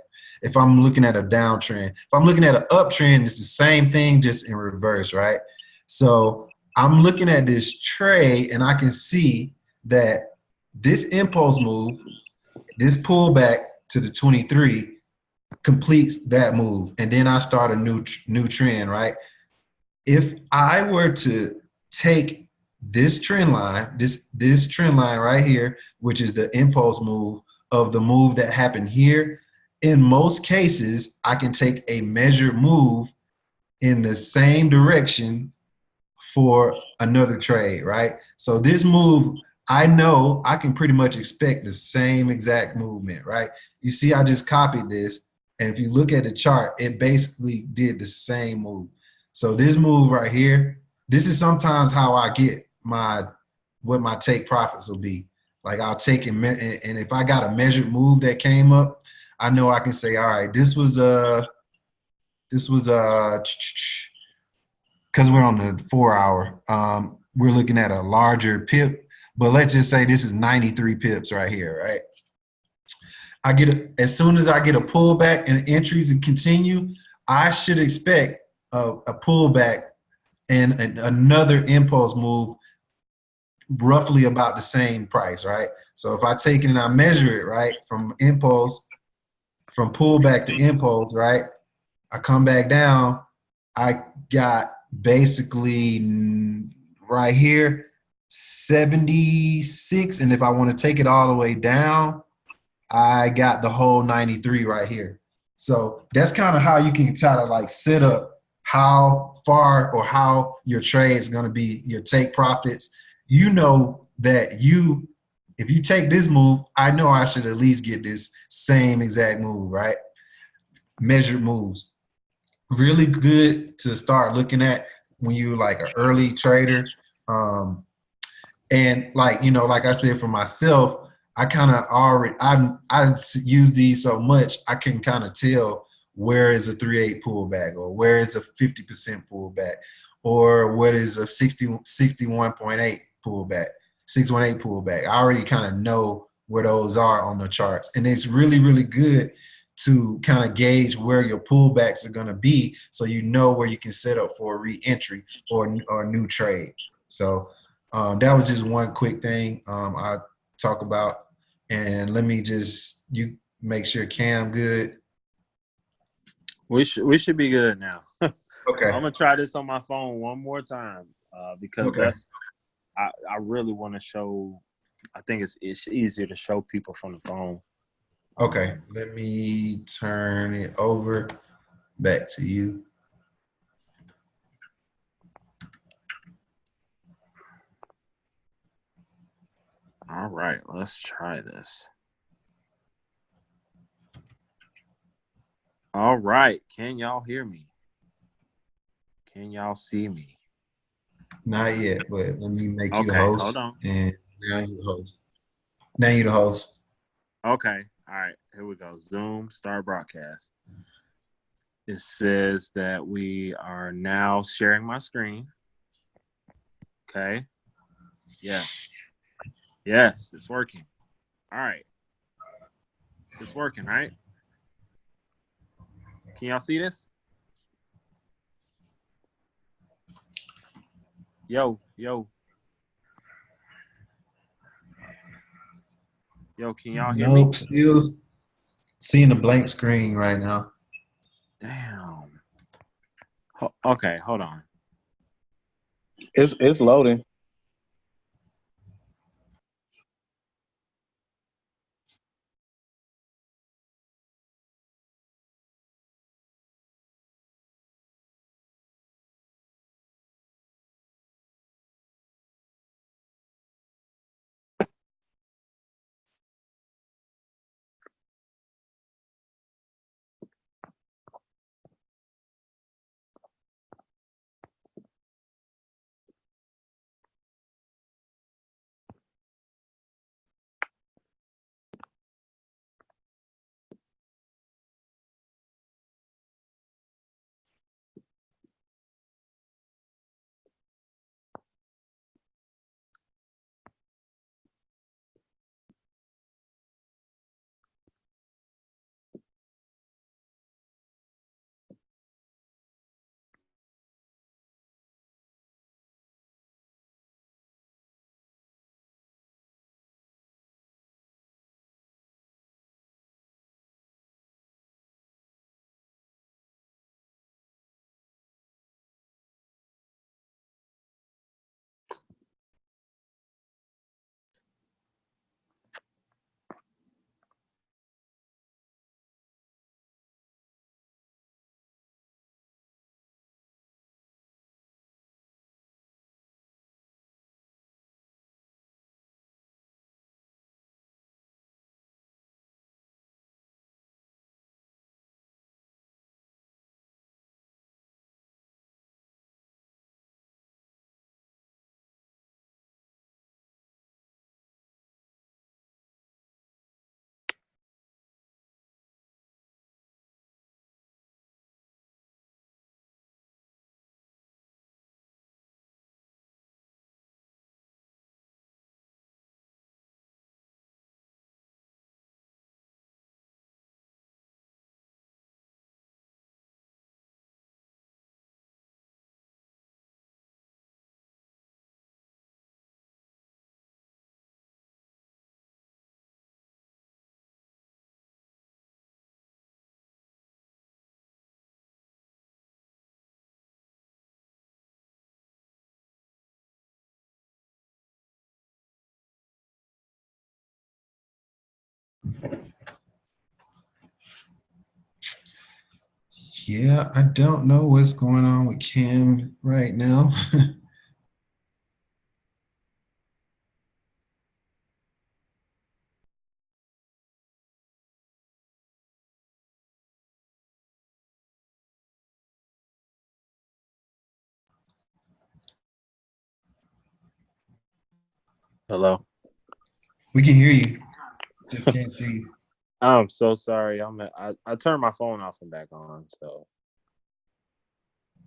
If I'm looking at a downtrend, if I'm looking at an uptrend, it's the same thing, just in reverse, right? So I'm looking at this trade, and I can see that this impulse move, this pullback to the 23, completes that move, and then I start a new trend, right? If I were to take this trend line, this trend line right here, which is the impulse move of the move that happened here, in most cases, I can take a measured move in the same direction for another trade, right? So this move, I know I can pretty much expect the same exact movement, right? You see, I just copied this, and if you look at the chart, it basically did the same move. So this move right here, this is sometimes how I get what my take profits will be. Like I'll take it, and if I got a measured move that came up, I know I can say, all right, this was because we're on the 4 hour. We're looking at a larger pip, but let's just say this is 93 pips right here, right? As soon as I get a pullback and entry to continue, I should expect a pullback and another impulse move roughly about the same price, right? So if I take it and I measure it, right, from pullback to impulse, right, I come back down, I got basically right here 76, and if I want to take it all the way down, I got the whole 93 right here. So that's kind of how you can try to like set up how far or how your trade is going to be, your take profits. You know that if you take this move, I know I should at least get this same exact move, right? Measured moves. Really good to start looking at when you're like an early trader. And like, you know, like I said, for myself, I kind of already, I use these so much, I can kind of tell where is a 3.8 pullback, or where is a 50% pullback, or what is a 61.8 pullback, 618 pullback. I already kind of know where those are on the charts. And it's really, really good to kind of gauge where your pullbacks are going to be, so you know where you can set up for a re-entry or a new trade. So that was just one quick thing I talk about. And let me just make sure Cam good. We should be good now. Okay. I'm gonna try this on my phone one more time because I really want to show. I think it's easier to show people from the phone. Okay, let me turn it over back to you. All right, let's try this. All right, can y'all hear me? Can y'all see me? Not yet, but let me make you the Okay, host. hold on. And now you're the host. Now you're the host. Okay, all right, here we go. Zoom, start broadcast. It says that we are now sharing my screen. Okay. Yes. Yes, it's working. All right. It's working, right? Can y'all see this? Yo. Yo, can y'all hear me? Nope, still seeing a blank screen right now. Damn. Okay, hold on. It's loading. Yeah, I don't know what's going on with Cam right now. Hello. We can hear you, just can't see you. I'm so sorry. I turned my phone off and back on. So,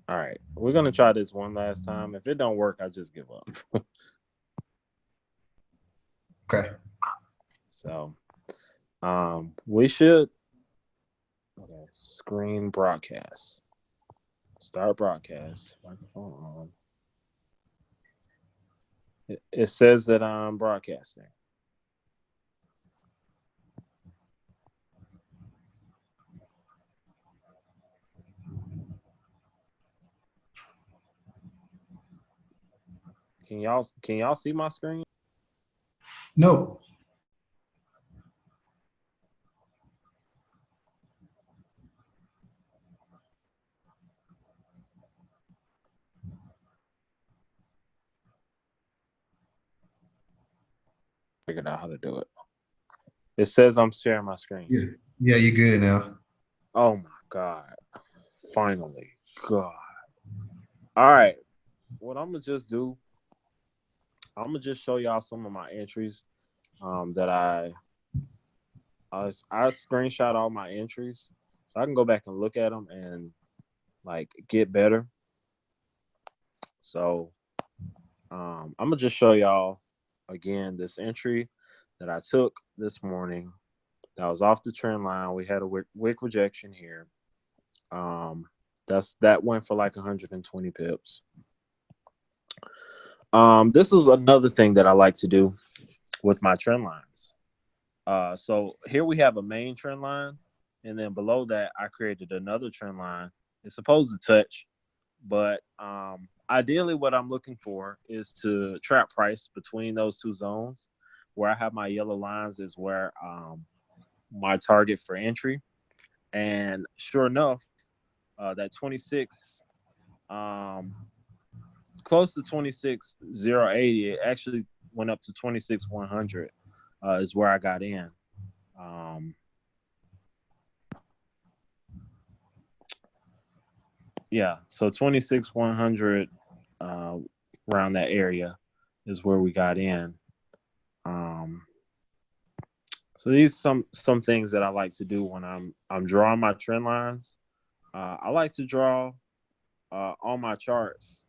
all right, we're gonna try this one last time. If it don't work, I just give up. Okay. So, we should screen broadcast. Start broadcast. Microphone on. It says that I'm broadcasting. Can y'all see my screen? Nope. Figured out how to do it. It says I'm sharing my screen. Yeah, you're good now. Oh my God. Finally. God. All right. What I'm gonna just do, I'm gonna just show y'all some of my entries that I screenshot all my entries so I can go back and look at them and like get better. So I'm gonna just show y'all again this entry that I took this morning that was off the trend line. We had a wick rejection here. That went for like 120 pips. This is another thing that I like to do with my trend lines. So here we have a main trend line, and then below that I created another trend line. It's supposed to touch, but ideally what I'm looking for is to trap price between those two zones. Where I have my yellow lines is where my target for entry, and sure enough, that 26 close to 26,080, it actually went up to 26,100 is where I got in. Yeah, so 26,100 around that area is where we got in. So these some things that I like to do when I'm drawing my trend lines. I like to draw on my charts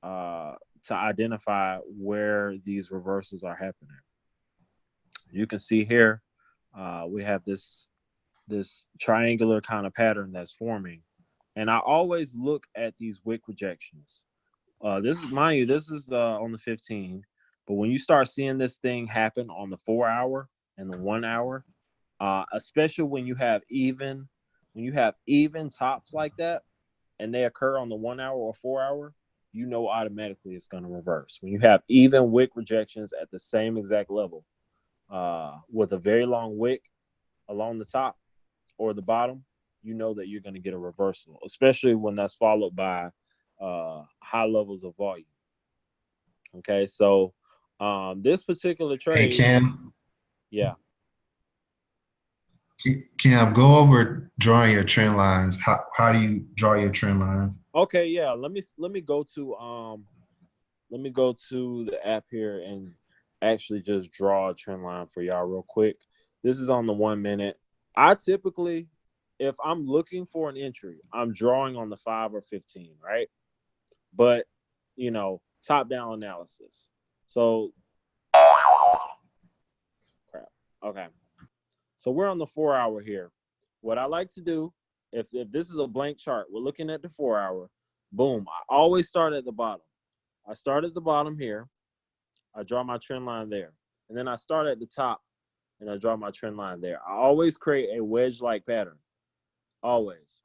to identify where these reversals are happening. You can see here we have this triangular kind of pattern that's forming, and I always look at these wick rejections. This is, mind you, this is on the 15, but when you start seeing this thing happen on the 4 hour and the 1 hour, especially when you have even tops like that and they occur on the 1 hour or 4 hour, you know automatically it's going to reverse. When you have even wick rejections at the same exact level with a very long wick along the top or the bottom, you know that you're going to get a reversal, especially when that's followed by high levels of volume. Okay, so this particular trade, Hey, Cam. Yeah. Cam, go over drawing your trend lines. How do you draw your trend lines? Okay, yeah. Let me go to the app here and actually just draw a trend line for y'all real quick. This is on the 1 minute. I typically, if I'm looking for an entry, I'm drawing on the 5 or 15, right? But you know, top down analysis. So crap. Okay. So we're on the 4 hour here. What I like to do, if this is a blank chart, we're looking at the 4 hour, boom. I always start at the bottom. I start at the bottom here. I draw my trend line there. And then I start at the top and I draw my trend line there. I always create a wedge-like pattern. Always.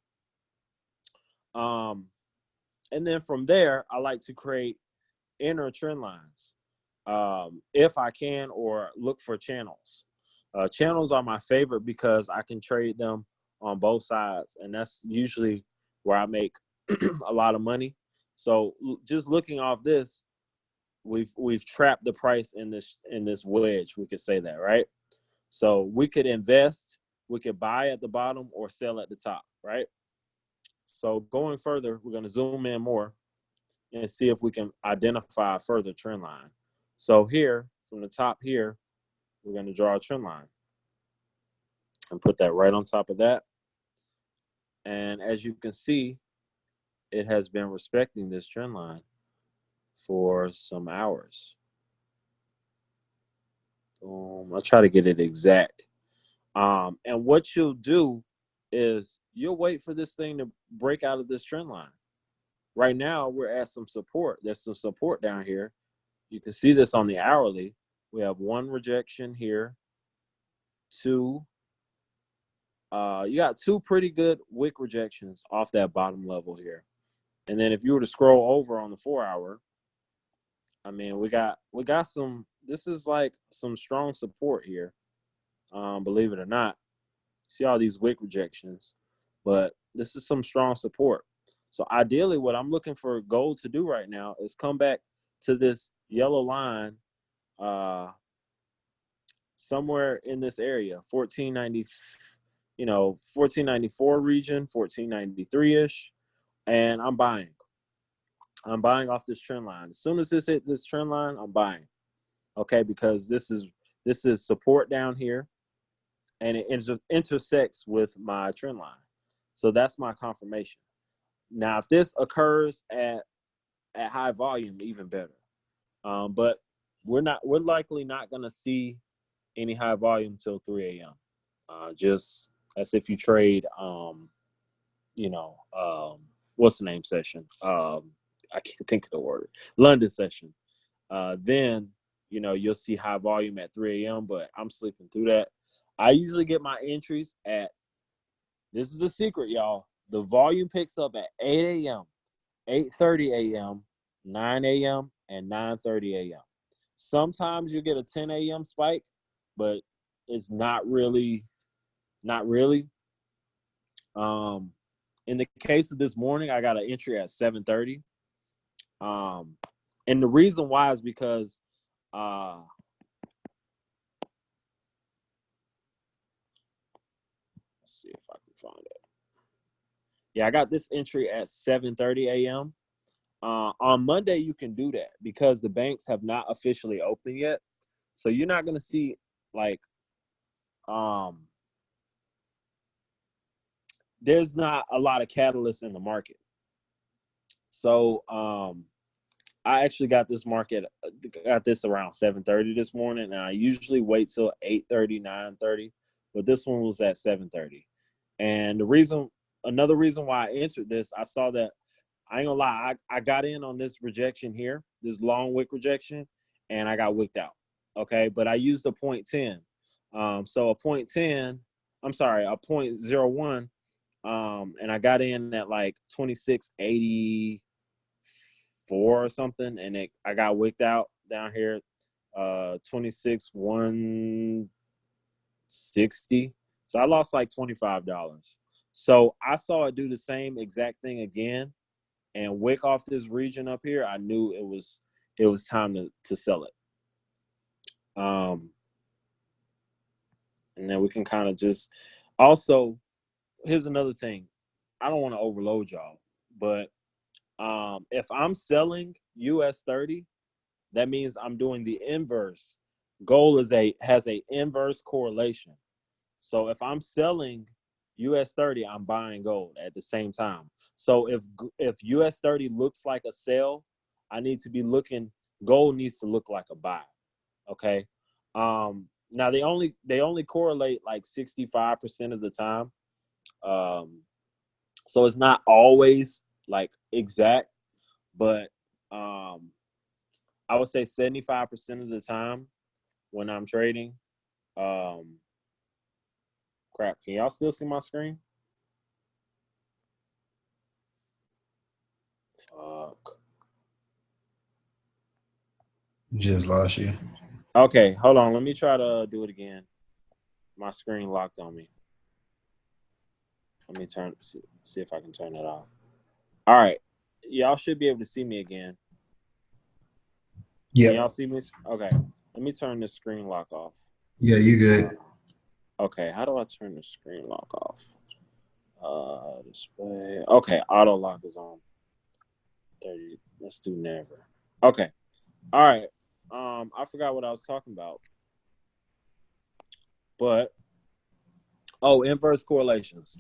And then from there, I like to create inner trend lines if I can, or look for channels. Channels are my favorite because I can trade them on both sides, and that's usually where I make a lot of money. So just looking off this, we've trapped the price in this wedge. We could say that, right? So we could invest, we could buy at the bottom or sell at the top, right? So going further, we're going to zoom in more and see if we can identify a further trend line. So here, from the top here, we're going to draw a trend line and put that right on top of that. And as you can see, it has been respecting this trend line for some hours. I'll try to get it exact. And what you'll do is you'll wait for this thing to break out of this trend line. Right now, we're at some support. There's some support down here. You can see this on the hourly. We have one rejection here, two. You got two pretty good wick rejections off that bottom level here. And then if you were to scroll over on the 4 hour, I mean, we got some, this is like some strong support here. Believe it or not. See all these wick rejections, but this is some strong support. So ideally what I'm looking for gold to do right now is come back to this yellow line somewhere in this area, 1490, 1494 region, 1493-ish, and I'm buying. I'm buying off this trend line. As soon as this hit this trend line, I'm buying. Okay, because this is support down here, and it intersects with my trend line. So that's my confirmation. Now, if this occurs at high volume, even better. But we're likely not going to see any high volume till 3 a.m. Just as if you trade, what's the name session? I can't think of the word. London session. Then, you'll see high volume at 3 a.m., but I'm sleeping through that. I usually get my entries at, this is a secret, y'all. The volume picks up at 8 a.m., 8:30 a.m., 9 a.m., and 9:30 a.m. Sometimes you get a 10 a.m. spike, but it's not really. In the case of this morning, I got an entry at 7:30. And the reason why is because let's see if I can find it. Yeah, I got this entry at 7:30 a.m. On Monday, you can do that because the banks have not officially opened yet. So you're not going to see there's not a lot of catalysts in the market. So I actually got this around 7:30 this morning, and I usually wait till 8:30, 9:30, but this one was at 7:30. And another reason why I entered this, I saw that, I ain't gonna lie, I got in on this rejection here, this long wick rejection, and I got wicked out. Okay, but I used a 0.10. So a 0.10, I'm sorry, a 0.01, and I got in at like 26.84 or something, and I got wicked out down here, 26.160. So I lost like $25. So I saw it do the same exact thing again and wick off this region up here. I knew it was time to sell it. And then we can kind of just, also, here's another thing. I don't want to overload y'all, but if I'm selling US 30, that means I'm doing the inverse. Gold has a inverse correlation. So if I'm selling US 30, I'm buying gold at the same time. So if US 30 looks like a sell, I need to be looking, gold needs to look like a buy. Okay. Now they only correlate like 65% of the time. So it's not always like exact, but I would say 75% of the time when I'm trading, crap, can y'all still see my screen? Fuck. Just lost you. Okay, hold on. Let me try to do it again. My screen locked on me. Let me see if I can turn it off. All right. Y'all should be able to see me again. Yeah. Can y'all see me? Okay. Let me turn this screen lock off. Yeah, you good. Okay. How do I turn the screen lock off? Display. Okay. Auto lock is on. 30. Let's do never. Okay. All right. I forgot what I was talking about. But inverse correlations.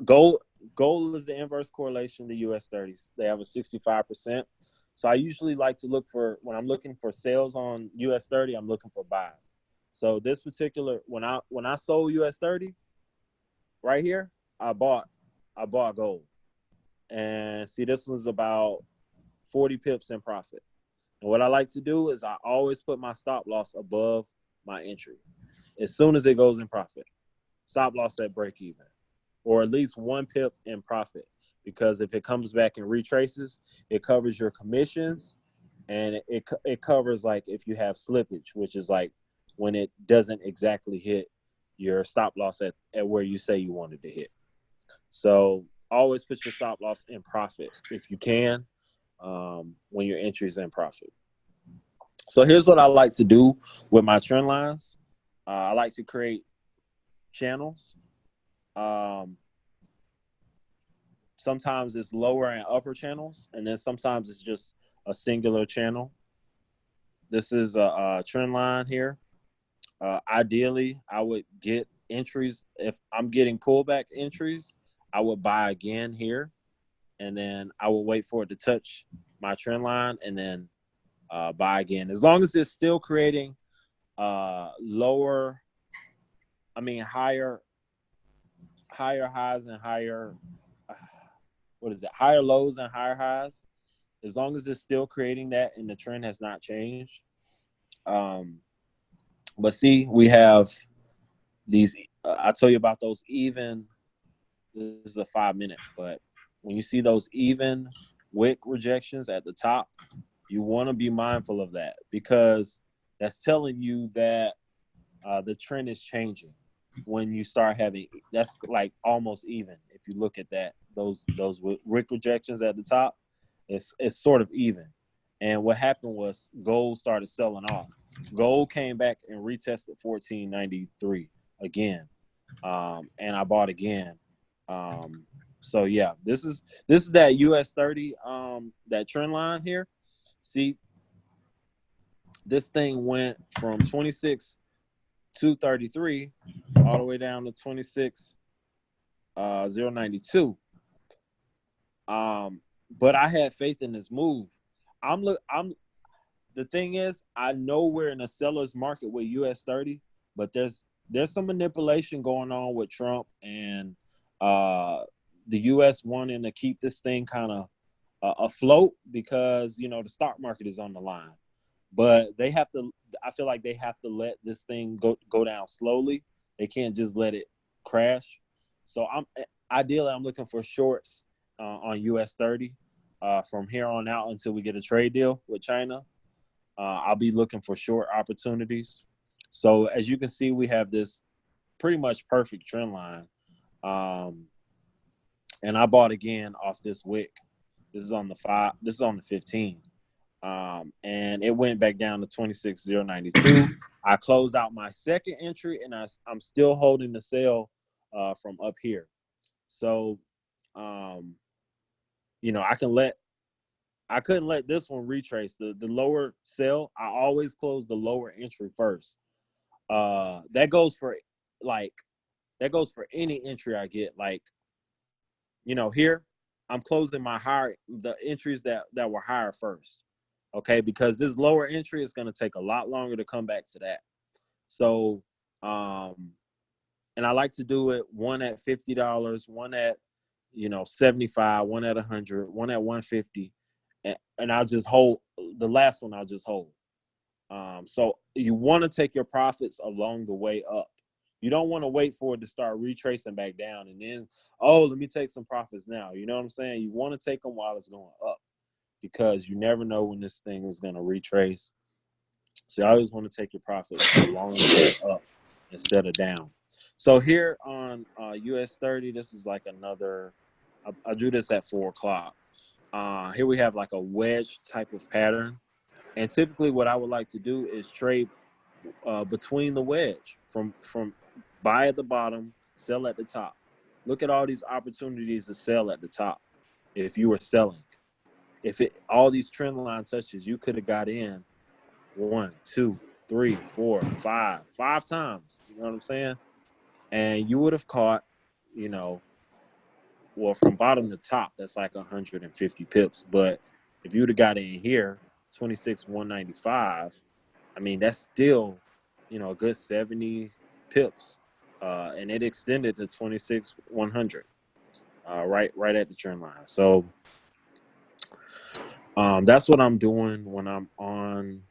Gold is the inverse correlation to US 30s. They have a 65%. So I usually like to look for, when I'm looking for sales on US 30, I'm looking for buys. So this particular, when I sold US 30, right here, I bought gold. And see, this was about 40 pips in profit. And what I like to do is I always put my stop loss above my entry as soon as it goes in profit. Stop loss at break even, or at least 1 pip in profit, because if it comes back and retraces, it covers your commissions, and it covers like if you have slippage, which is like when it doesn't exactly hit your stop loss at where you say you wanted to hit. So always put your stop loss in profit if you can, when your entry is in profit. So here's what I like to do with my trend lines. I like to create channels. Sometimes it's lower and upper channels, and then sometimes it's just a singular channel. This is a trend line here. Ideally, I would get entries. If I'm getting pullback entries, I would buy again here, and then I will wait for it to touch my trend line, and then buy again. As long as it's still creating higher highs and higher higher lows and higher highs. As long as it's still creating that and the trend has not changed. But see, we have these. I tell you about those even. This is a 5-minute, but when you see those even wick rejections at the top, you want to be mindful of that, because that's telling you that the trend is changing. When you start having, that's like almost even. If you look at that, those wick rejections at the top, it's sort of even. And what happened was gold started selling off. Gold came back and retested 1493 again, and I bought again. So yeah, this is that US 30, that trend line here. See, this thing went from 26,233 all the way down to 26,092. But I had faith in this move. The thing is, I know we're in a seller's market with US 30, but there's some manipulation going on with Trump and the US wanting to keep this thing kind of afloat, because the stock market is on the line. But I feel like they have to let this thing go down slowly. They can't just let it crash. So I'm looking for shorts on US 30 from here on out until we get a trade deal with China. I'll be looking for short opportunities. So as you can see, we have this pretty much perfect trend line. And I bought again off this wick. This is on the 5. This is on the 15. And it went back down to 26,092. I closed out my second entry, and I'm still holding the sell from up here. So, I couldn't let this one retrace the lower sell. I always close the lower entry first. That goes for any entry I get. Like, here I'm closing the entries that were higher first. Okay, because this lower entry is going to take a lot longer to come back to that. So, and I like to do it one at $50, one at, 75, one at 100, one at 150, and I'll just hold the last one. I'll just hold. So you want to take your profits along the way up. You don't want to wait for it to start retracing back down and then, let me take some profits now. You know what I'm saying? You want to take them while it's going up, because you never know when this thing is going to retrace. So you always want to take your profits along the way up instead of down. So here on US 30, this is like another, I drew this at 4 o'clock. Here we have like a wedge type of pattern. And typically what I would like to do is trade between the wedge from buy at the bottom, sell at the top. Look at all these opportunities to sell at the top. If you were selling, all these trend line touches, you could have got in 1, 2, 3, 4, 5 times. You know what I'm saying? And you would have caught, from bottom to top, that's like 150 pips. But if you would have got in here, 26,195, I mean, that's still, a good 70 pips and it extended to 26,100, right at the trend line. So that's what I'm doing when I'm on.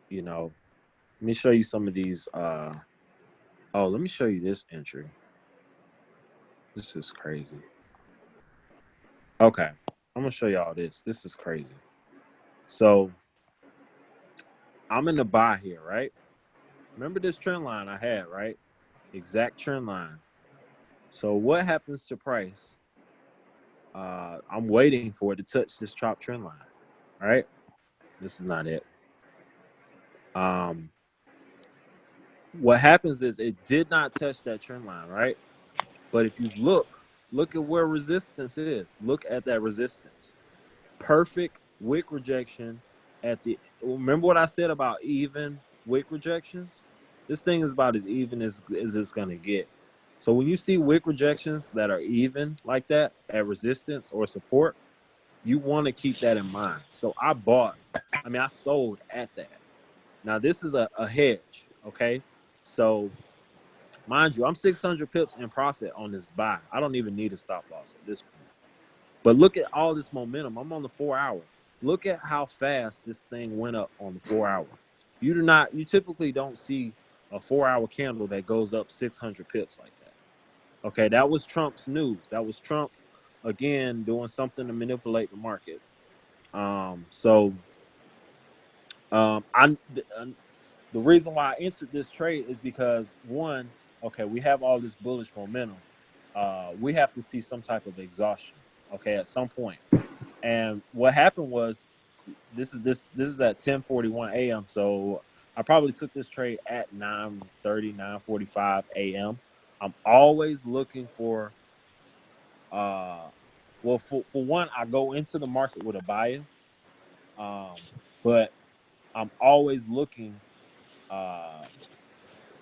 You know, let me show you some of these. Let me show you this entry. This is crazy. Okay, I'm gonna show y'all this. This is crazy. So I'm in the buy here, right? Remember this trend line I had, right? Exact trend line. So what happens to price? I'm waiting for it to touch this top trend line, right? This is not it. What happens is it did not touch that trend line, right? But if you look at where resistance is. Look at that resistance. Perfect wick rejection at the. Remember what I said about even wick rejections? This thing is about as even as it's gonna get. So when you see wick rejections that are even like that at resistance or support, you want to keep that in mind. So I sold at that. Now this is a hedge, okay? So mind you, I'm 600 pips in profit on this buy. I don't even need a stop loss at this point. But look at all this momentum. I'm on the 4 hour. Look at how fast this thing went up on the 4 hour. You typically don't see a 4 hour candle that goes up 600 pips like that. Okay, that was Trump's news. That was Trump again doing something to manipulate the market. The reason why I entered this trade is because one, okay, we have all this bullish momentum. We have to see some type of exhaustion, okay, at some point. And what happened was, this is at 10:41 a.m. So I probably took this trade at 9:30, 9:45 a.m. I'm always looking for, for one, I go into the market with a bias, but I'm always looking, like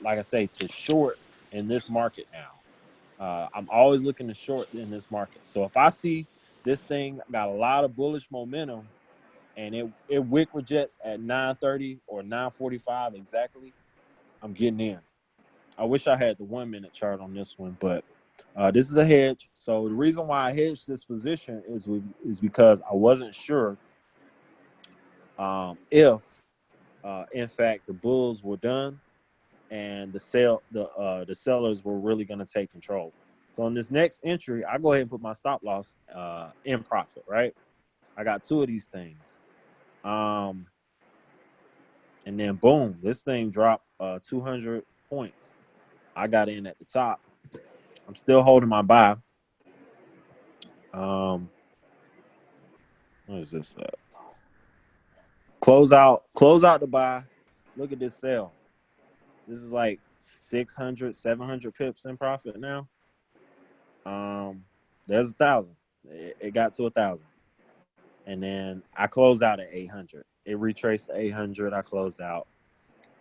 I say, to short in this market now. I'm always looking to short in this market. So if I see this thing got a lot of bullish momentum and it wick rejects at 9:30 or 9:45 exactly, I'm getting in. I wish I had the 1 minute chart on this one, but this is a hedge. So the reason why I hedged this position is because I wasn't sure if in fact the bulls were done and the sellers were really going to take control. So on this next entry, I go ahead and put my stop loss in profit, right? I got two of these things. And then boom, this thing dropped 200 points. I got in at the top. I'm still holding my buy. What is this? Close out the buy. Look at this sell. This is like 600, 700 pips in profit now. There's 1,000. It got to 1,000. And then I closed out at 800. It retraced to 800. I closed out.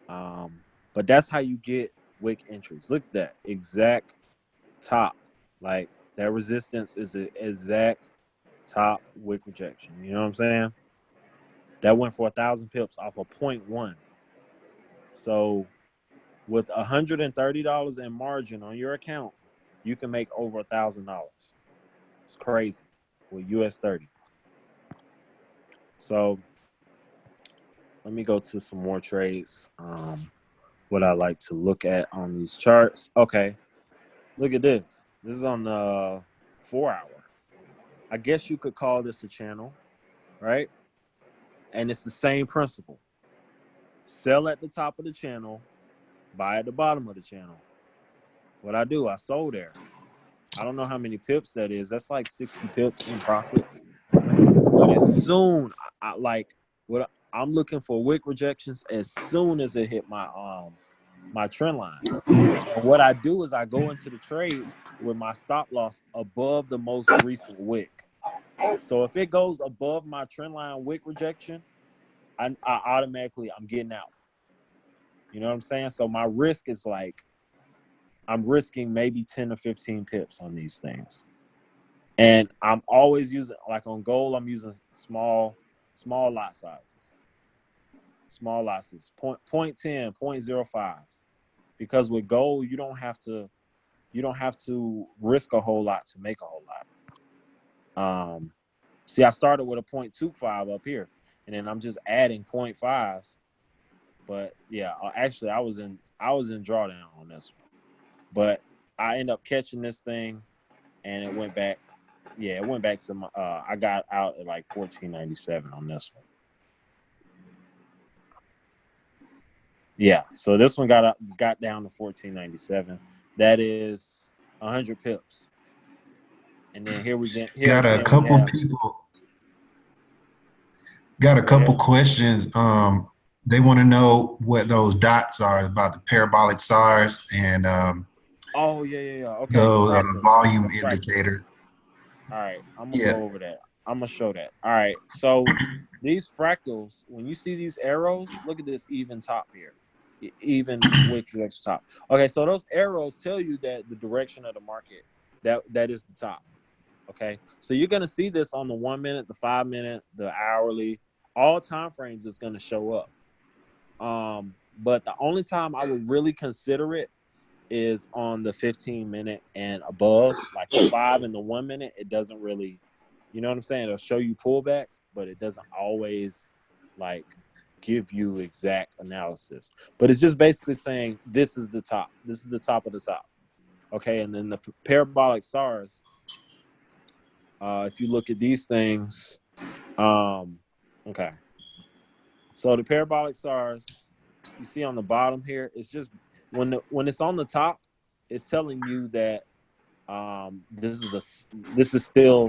But that's how you get wick entries. Look at that exact top. Like that resistance is an exact top wick rejection. You know what I'm saying? That went for 1,000 pips off of 0.1. So with $130 in margin on your account, you can make over $1,000. It's crazy with US 30. So let me go to some more trades. What I like to look at on these charts. Okay, look at this. This is on the 4 hour. I guess you could call this a channel, right? And it's the same principle. Sell at the top of the channel, buy at the bottom of the channel. What I do, I sold there. I don't know how many pips that is. That's like 60 pips in profit. But as soon, I'm looking for wick rejections as soon as it hit my trend line. And what I do is I go into the trade with my stop loss above the most recent wick. So if it goes above my trend line wick rejection, I automatically, I'm getting out. You know what I'm saying? So my risk is like, I'm risking maybe 10 or 15 pips on these things. And I'm always using, like on gold, I'm using small lot sizes. Small losses, 0.10, 0.05. because with gold you don't have to risk a whole lot to make a whole lot. See, I started with a 0.25 up here, and then I'm just adding 0.5s. But yeah, actually, I was in drawdown on this one, but I end up catching this thing, and it went back. Yeah, it went back to my. I got out at like 14.97 on this one. Yeah, so this one got down to 14.97. That is 100 pips. And then here we get Got a couple people. Got a couple questions. They want to know what those dots are about the parabolic SARs and oh yeah. Okay. the volume indicator. All right, I'm gonna go over that. I'm gonna show that. All right, so these fractals, when you see these arrows, look at this even top here, even wick direction top. Okay, so those arrows tell you that the direction of the market that is the top. Okay, so you're gonna see this on the 1 minute, the 5 minute, the hourly, all time frames is gonna show up. But the only time I would really consider it is on the 15-minute and above, like the 5 and the 1 minute. It doesn't really, you know what I'm saying? It'll show you pullbacks, but it doesn't always like give you exact analysis. But it's just basically saying this is the top. This is the top of the top. Okay, and then the parabolic SARs. If you look at these things, okay. So the parabolic SARs, you see on the bottom here, it's just when it's on the top, it's telling you that this is still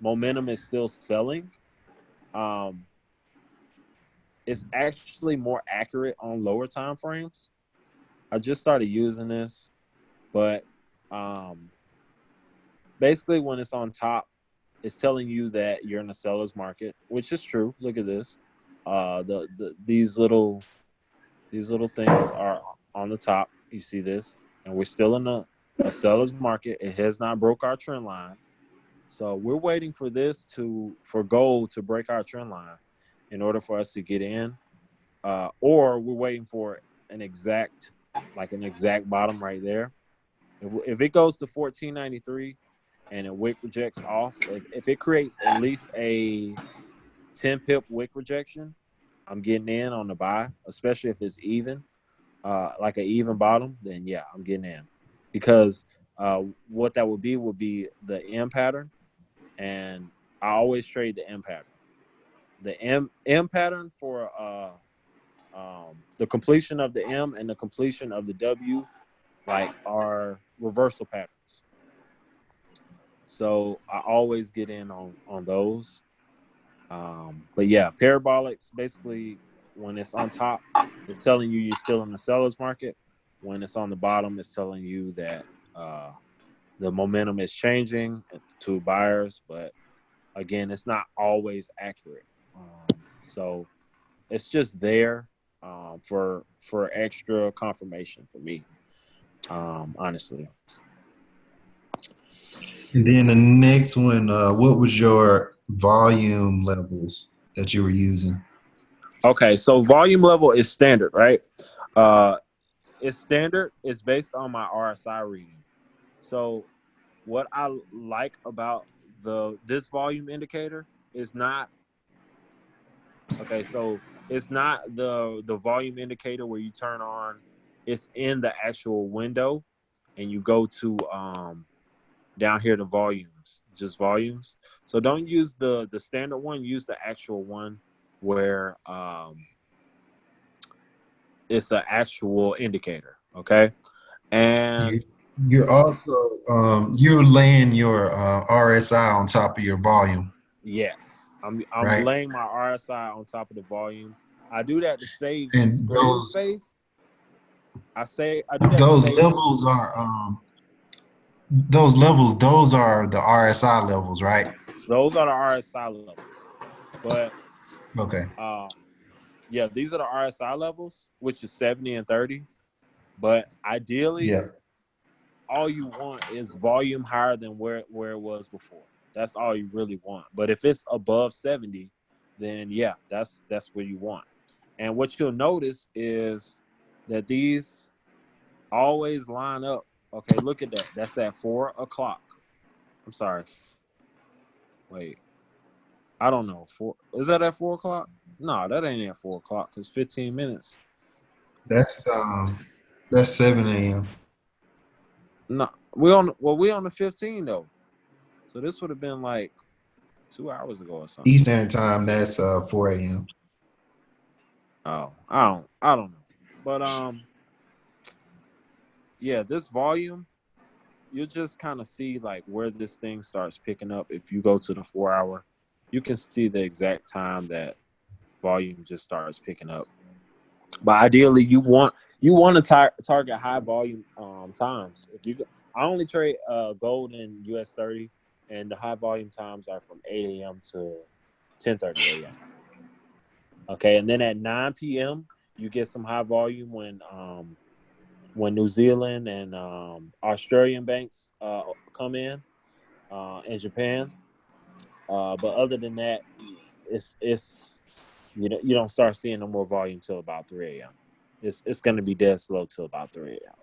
momentum is still selling. It's actually more accurate on lower time frames. I just started using this, but basically when it's on top, it's telling you that you're in a seller's market, which is true. Look at this. These little things are on the top. You see this, and we're still in a seller's market. It has not broke our trend line, so we're waiting for for gold to break our trend line in order for us to get in, or we're waiting for an exact bottom right there. If it goes to 14.93 and a wick rejects off, if it creates at least a 10 pip wick rejection, I'm getting in on the buy, especially if it's even, like an even bottom, then yeah, I'm getting in. Because what that would be the M pattern, and I always trade the M pattern. The M pattern for the completion of the M and the completion of the W, like, are reversal patterns. So I always get in on those. But yeah, parabolics, basically when it's on top, it's telling you you're still in the seller's market. When it's on the bottom, it's telling you that the momentum is changing to buyers. But again, it's not always accurate. So it's just there for extra confirmation for me, honestly. And then the next one, what was your volume levels that you were using? Okay, so volume level is standard, right? It's standard. It's based on my RSI reading. So what I like about this volume indicator is not, okay, so it's not the volume indicator where you turn on, it's in the actual window and you go to down here to volumes, just volumes. So don't use the standard one, use the actual one where it's an actual indicator, okay? And you're also you're laying your RSI on top of your volume. yes, I'm right? laying my RSI on top of the volume. I do that to save And screen space. I do that. Those levels are those are the RSI levels, right? Those are the RSI levels. But okay. Yeah, these are the RSI levels, which is 70 and 30. But ideally, all you want is volume higher than where it was before. That's all you really want. But if it's above 70, then yeah, that's what you want. And what you'll notice is that these always line up. Okay, look at that. That's at 4 o'clock. I'm sorry. Wait. I don't know. Is that at 4 o'clock? No, that ain't at 4 o'clock because 15 minutes. That's 7 a.m. No, we on the 15 though. So this would have been like 2 hours ago or something. Eastern time. That's 4 a.m. Oh, I don't know. But yeah, this volume, you'll just kind of see like where this thing starts picking up. If you go to the 4 hour, you can see the exact time that volume just starts picking up. But ideally, you want to target high volume times. I only trade gold and US 30, and the high volume times are from 8 a.m. to 10:30 a.m. Okay, and then at 9 p.m. you get some high volume when New Zealand and Australian banks come in, and Japan. But other than that, it's you don't start seeing no more volume till about 3 a.m. It's going to be dead slow till about 3 a.m.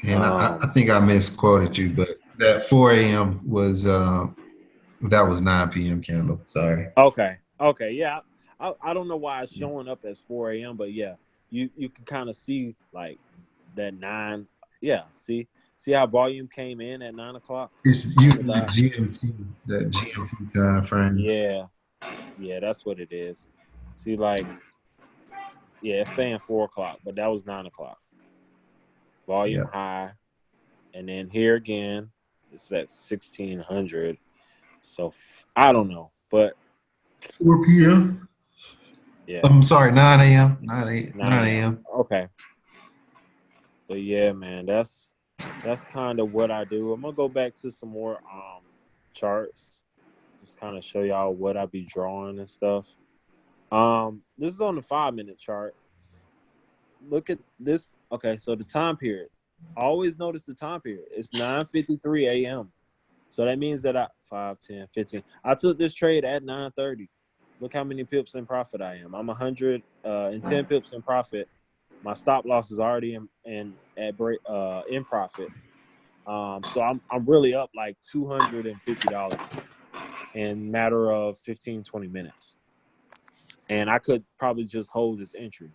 And I think I misquoted you, but that 4 a.m. was that was 9 p.m. candle. Sorry. Okay, yeah. I don't know why it's showing up as 4 a.m. But yeah, you can kind of see like that 9. Yeah, see how volume came in at 9 o'clock. It's using the GMT, that GMT time frame. Yeah, that's what it is. See, like, yeah, it's saying 4 o'clock, but that was 9 o'clock. Volume high, and then here again, it's at 1600. So I don't know, but 4 p.m. yeah, I'm sorry, 9 a.m. 9 a.m. Okay, but yeah, man, that's kind of what I do. I'm gonna go back to some more charts, just kind of show y'all what I be drawing and stuff. This is on the 5-minute chart. Look at this. Okay, so the time period. Always notice the time period. It's 9:53 a.m. So that means that 5, 10, 15. I took this trade at 9:30. Look how many pips in profit I am. I'm 110 pips in profit. My stop loss is already in profit. So I'm really up like $250 in a matter of 15, 20 minutes. And I could probably just hold this entry.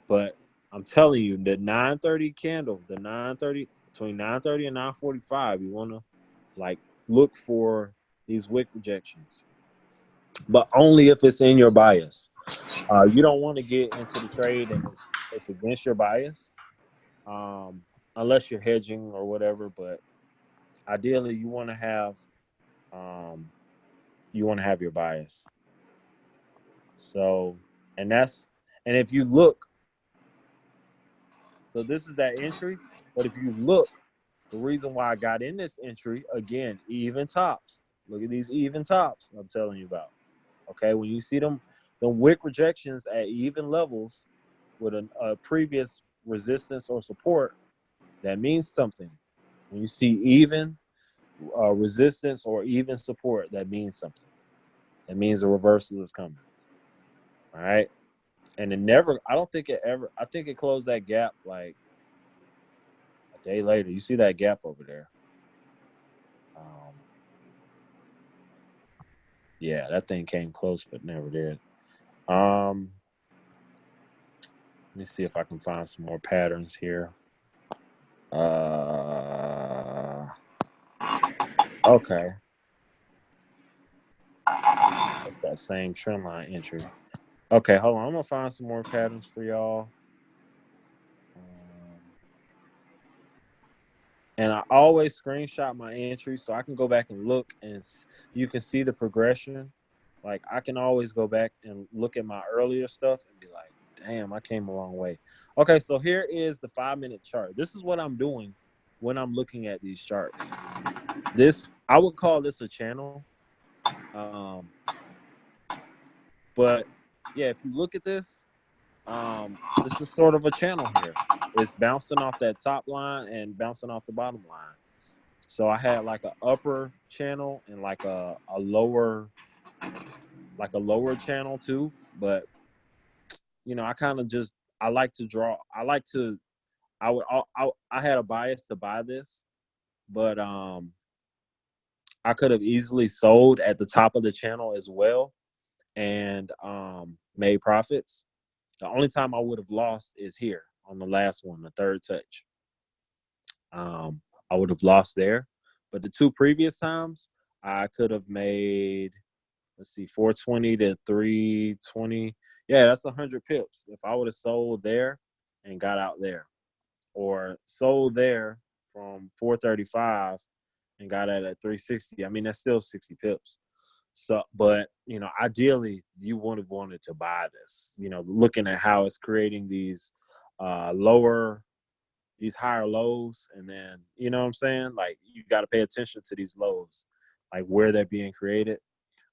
But I'm telling you, the 9:30 candle, between 9:30 and 9:45, you want to like look for these wick rejections, but only if it's in your bias. You don't want to get into the trade and it's against your bias, unless you're hedging or whatever. But ideally, you want to have your bias. So, and if you look. So this is that entry, but if you look, the reason why I got in this entry, again, even tops. Look at these even tops I'm telling you about. Okay, when you see the wick rejections at even levels with a previous resistance or support, that means something. When you see even resistance or even support, that means something. That means a reversal is coming. All right. And I think it closed that gap like a day later. You see that gap over there? Yeah, that thing came close, but never did. Let me see if I can find some more patterns here. Okay. That's that same trend line entry. Okay, hold on. I'm going to find some more patterns for y'all. And I always screenshot my entry so I can go back and look and you can see the progression. Like I can always go back and look at my earlier stuff and be like, damn, I came a long way. Okay, so here is the 5-minute chart. This is what I'm doing when I'm looking at these charts. I would call this a channel. But yeah, if you look at this, this is sort of a channel here. It's bouncing off that top line and bouncing off the bottom line. So I had like an upper channel and like a lower channel too. But I kind of just, I like to draw. I had a bias to buy this, but I could have easily sold at the top of the channel as well and made profits. The only time I would have lost is here on the last one, the third touch. I would have lost there. But the 2 previous times, I could have made, let's see, 420 to 320. Yeah, that's 100 pips. If I would have sold there and got out there, or sold there from 435 and got out at 360, I mean, that's still 60 pips. So, but, ideally, you would have wanted to buy this, looking at how it's creating these these higher lows. And then, you know what I'm saying? Like, you got to pay attention to these lows, like where they're being created.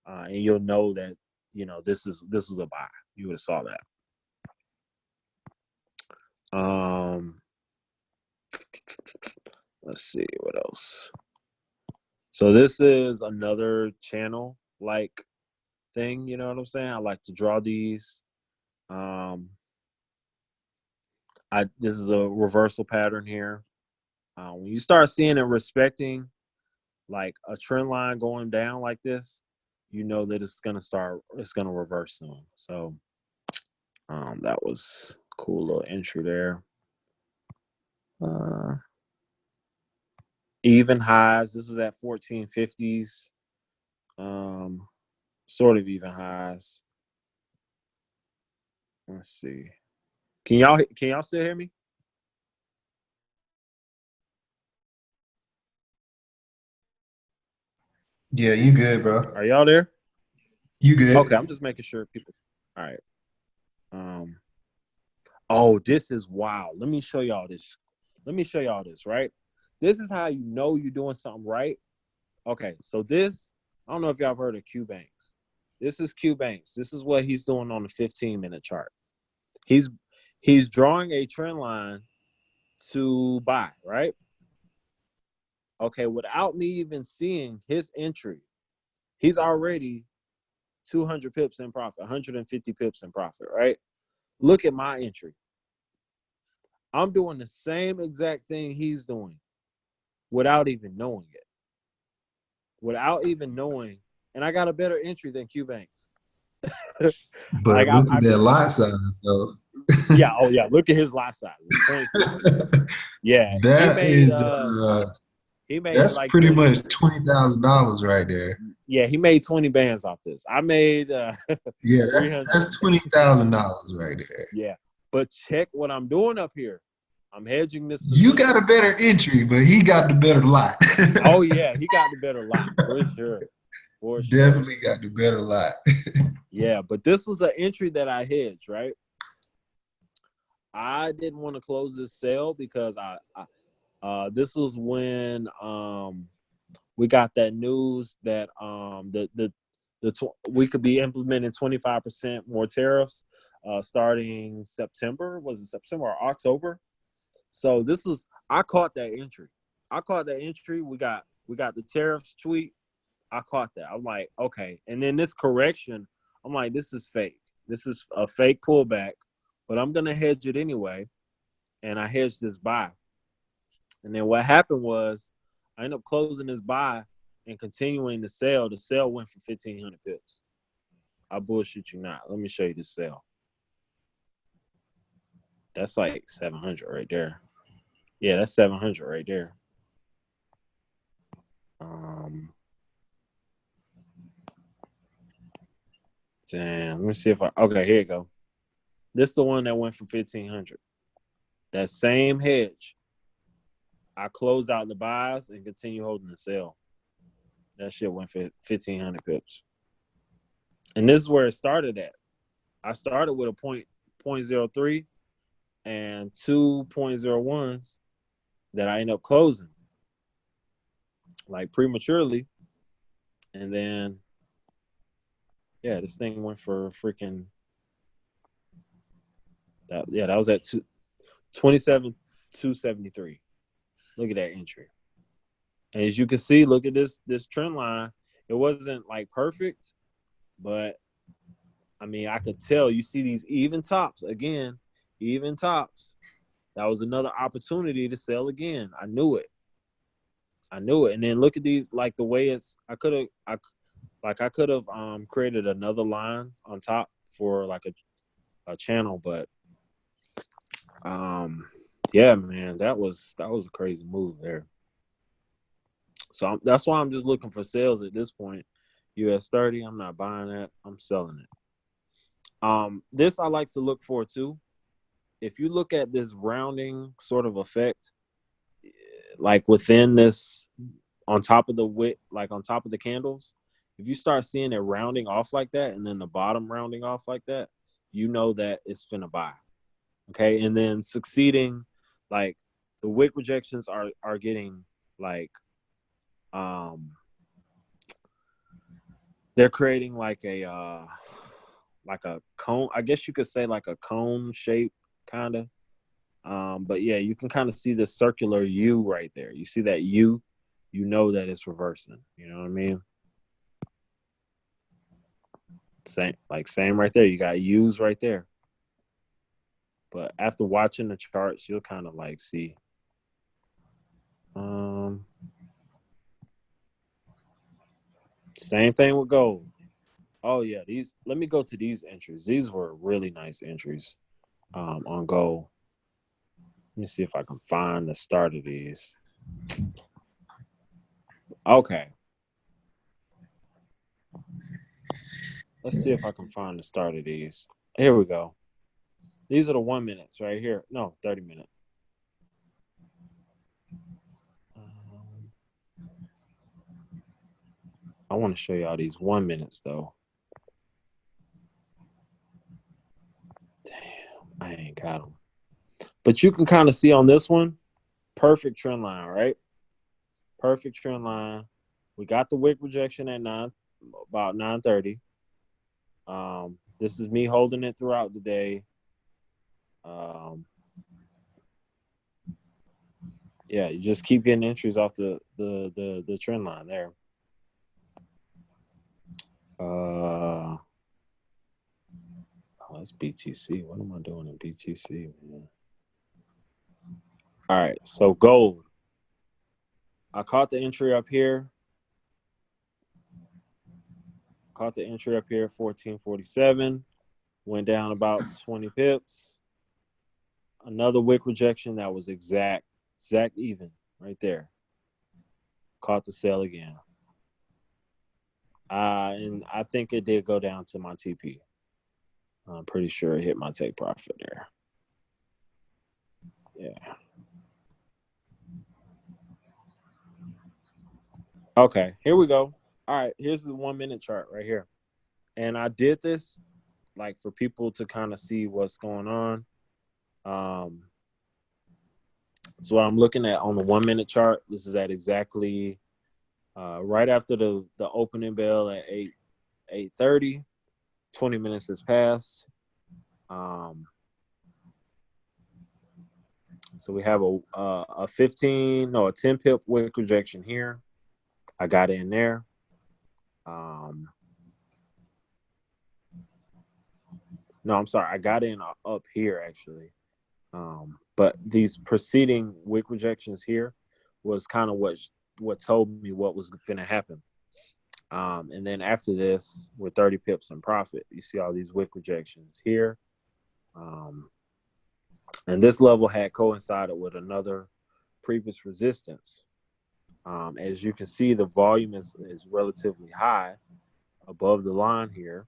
And you'll know that, this is a buy. You would have saw that. Let's see what else. So this is another channel like thing, you know what I'm saying? I like to draw these. This is a reversal pattern here. When you start seeing and respecting like a trend line going down like this, you know that it's gonna reverse soon. So that was a cool little entry there. Even highs. This is at 1450s. Sort of even highs. Let's see. Can y'all still hear me? Yeah, you good, bro. Are y'all there? You good. Okay, I'm just making sure people. All right. Oh, this is wild. Let me show y'all this. Right? This is how you know you're doing something right. Okay, so this, I don't know if y'all have heard of Q Banks. This is Q Banks. This is what he's doing on the 15-minute chart. He's drawing a trend line to buy, right? Okay, without me even seeing his entry, he's already 200 pips in profit, 150 pips in profit, right? Look at my entry. I'm doing the same exact thing he's doing without even knowing it. Without even knowing, and I got a better entry than Q Banks. But look at that lot size, though. Yeah, oh yeah, look at his lot size. Yeah, he made that's like pretty much $20,000 right there. Yeah, he made 20 bands off this. I made yeah, that's $20,000 right there. Yeah, but check what I'm doing up here. I'm hedging this position. You got a better entry, but he got the better lot. Oh yeah, he got the better lot for sure. Definitely got the better lot. Yeah, but this was an entry that I hedged, right? I didn't want to close this sale because this was when we got that news that we could be implementing 25% more tariffs starting September. Was it September or October? So I caught that entry. We got the tariffs tweet. I caught that. I'm like, okay. And then this correction, I'm like, this is fake. This is a fake pullback, but I'm gonna hedge it anyway. And I hedged this buy. And then what happened was I ended up closing this buy and continuing the sale. The sale went for 1,500 pips. I bullshit you not. Let me show you the sale. That's like 700 right there. Yeah, that's 700 right there. Damn, let me see if okay, here you go. This is the one that went for 1,500. That same hedge. I closed out the buys and continue holding the sell. That shit went for 1,500 pips. And this is where it started at. I started with a 0.03 and 2.01s that I ended up closing like prematurely. And then, yeah, this thing went for freaking that was at 27,273. Look at that entry. And as you can see, look at this trend line. It wasn't like perfect, but I mean, I could tell. You see these even tops again, even tops. That was another opportunity to sell again. I knew it. And then look at these, like the way I could have created another line on top for like a channel, but yeah, man, that was a crazy move there. So that's why I'm just looking for sales at this point. US 30, I'm not buying that. I'm selling it. This I like to look for too. If you look at this rounding sort of effect, like within this, on top of the wick, like on top of the candles, if you start seeing it rounding off like that, and then the bottom rounding off like that, you know that it's finna buy. Okay, and then succeeding, like the wick rejections are getting like, they're creating like a cone. I guess you could say like a cone shape, kind of. But yeah, you can kind of see the circular U right there. You see that U, you know that it's reversing. You know what I mean? Same right there. You got U's right there. But after watching the charts, you'll kind of like see. Same thing with gold. Oh yeah, let me go to these entries. These were really nice entries on gold. Let me see if I can find the start of these. Okay. Let's see if I can find the start of these. Here we go. These are the 1 minutes right here. No, 30 minute. I want to show y'all these 1 minutes though. Damn, I ain't got them. But you can kind of see on this one, perfect trend line, right? Perfect trend line. We got the wick rejection at about 9:30. This is me holding it throughout the day. Yeah, you just keep getting entries off the trend line there. Oh, that's BTC. What am I doing in BTC, man? All right, so gold. I caught the entry up here. 1447. Went down about 20 pips. Another wick rejection that was exact even right there. Caught the sell again. And I think it did go down to my TP. I'm pretty sure it hit my take profit there. Yeah. Okay, here we go. All right, here's the 1 minute chart right here. And I did this like for people to kind of see what's going on. So what I'm looking at on the 1 minute chart, this is at exactly right after the opening bell at 8:30. 20 minutes has passed. So we have a 10 pip wick rejection here. I got in there. No, I'm sorry. I got in up here actually. But these preceding wick rejections here was kind of what told me what was going to happen. And then after this, we're 30 pips in profit. You see all these wick rejections here. And this level had coincided with another previous resistance. As you can see, the volume is relatively high above the line here.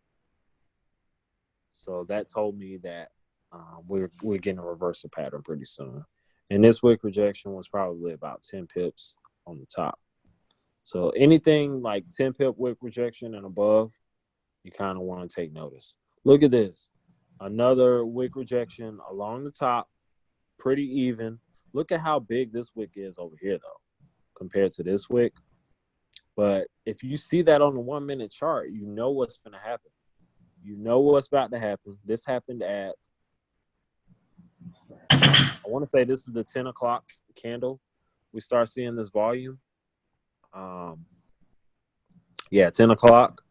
So that told me that we're getting a reversal pattern pretty soon. And this wick rejection was probably about 10 pips on the top. So anything like 10 pip wick rejection and above, you kind of want to take notice. Look at this. Another wick rejection along the top, pretty even. Look at how big this wick is over here, though, compared to this wick. But if you see that on the 1 minute chart, you know what's going to happen. You know what's about to happen. This happened at, I want to say this is the 10 o'clock candle. We start seeing this volume. Yeah, 10 o'clock.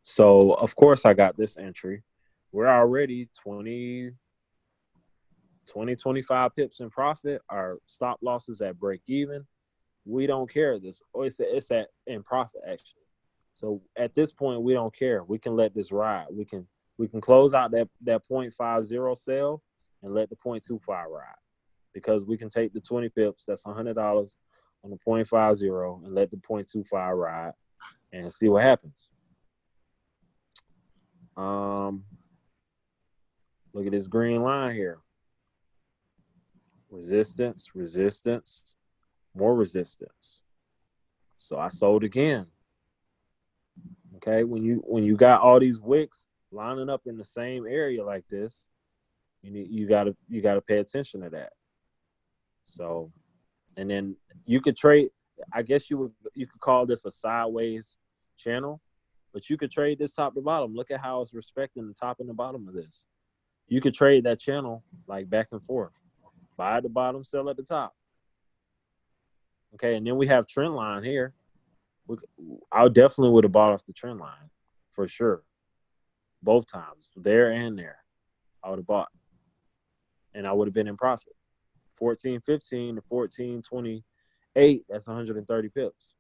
So of course I got this entry. We're already 25 pips in profit. Our stop losses at break even. We don't care. It's at in profit actually. So at this point, we don't care. We can let this ride. We can close out that 0.50 sell and let the 0.25 ride, because we can take the 20 pips. That's $100 on the 0.50 and let the 0.25 ride and see what happens. Look at this green line here. Resistance, resistance, more resistance. So I sold again. Okay, when you got all these wicks lining up in the same area like this, you gotta pay attention to that. So, and then you could trade. I guess you could call this a sideways channel, but you could trade this top to bottom. Look at how it's respecting the top and the bottom of this. You could trade that channel like back and forth. Buy at the bottom, sell at the top. Okay, and then we have trend line here. I definitely would have bought off the trend line for sure. Both times, there and there, I would have bought, and I would have been in profit. 14.15 to 14.28. That's 130 pips.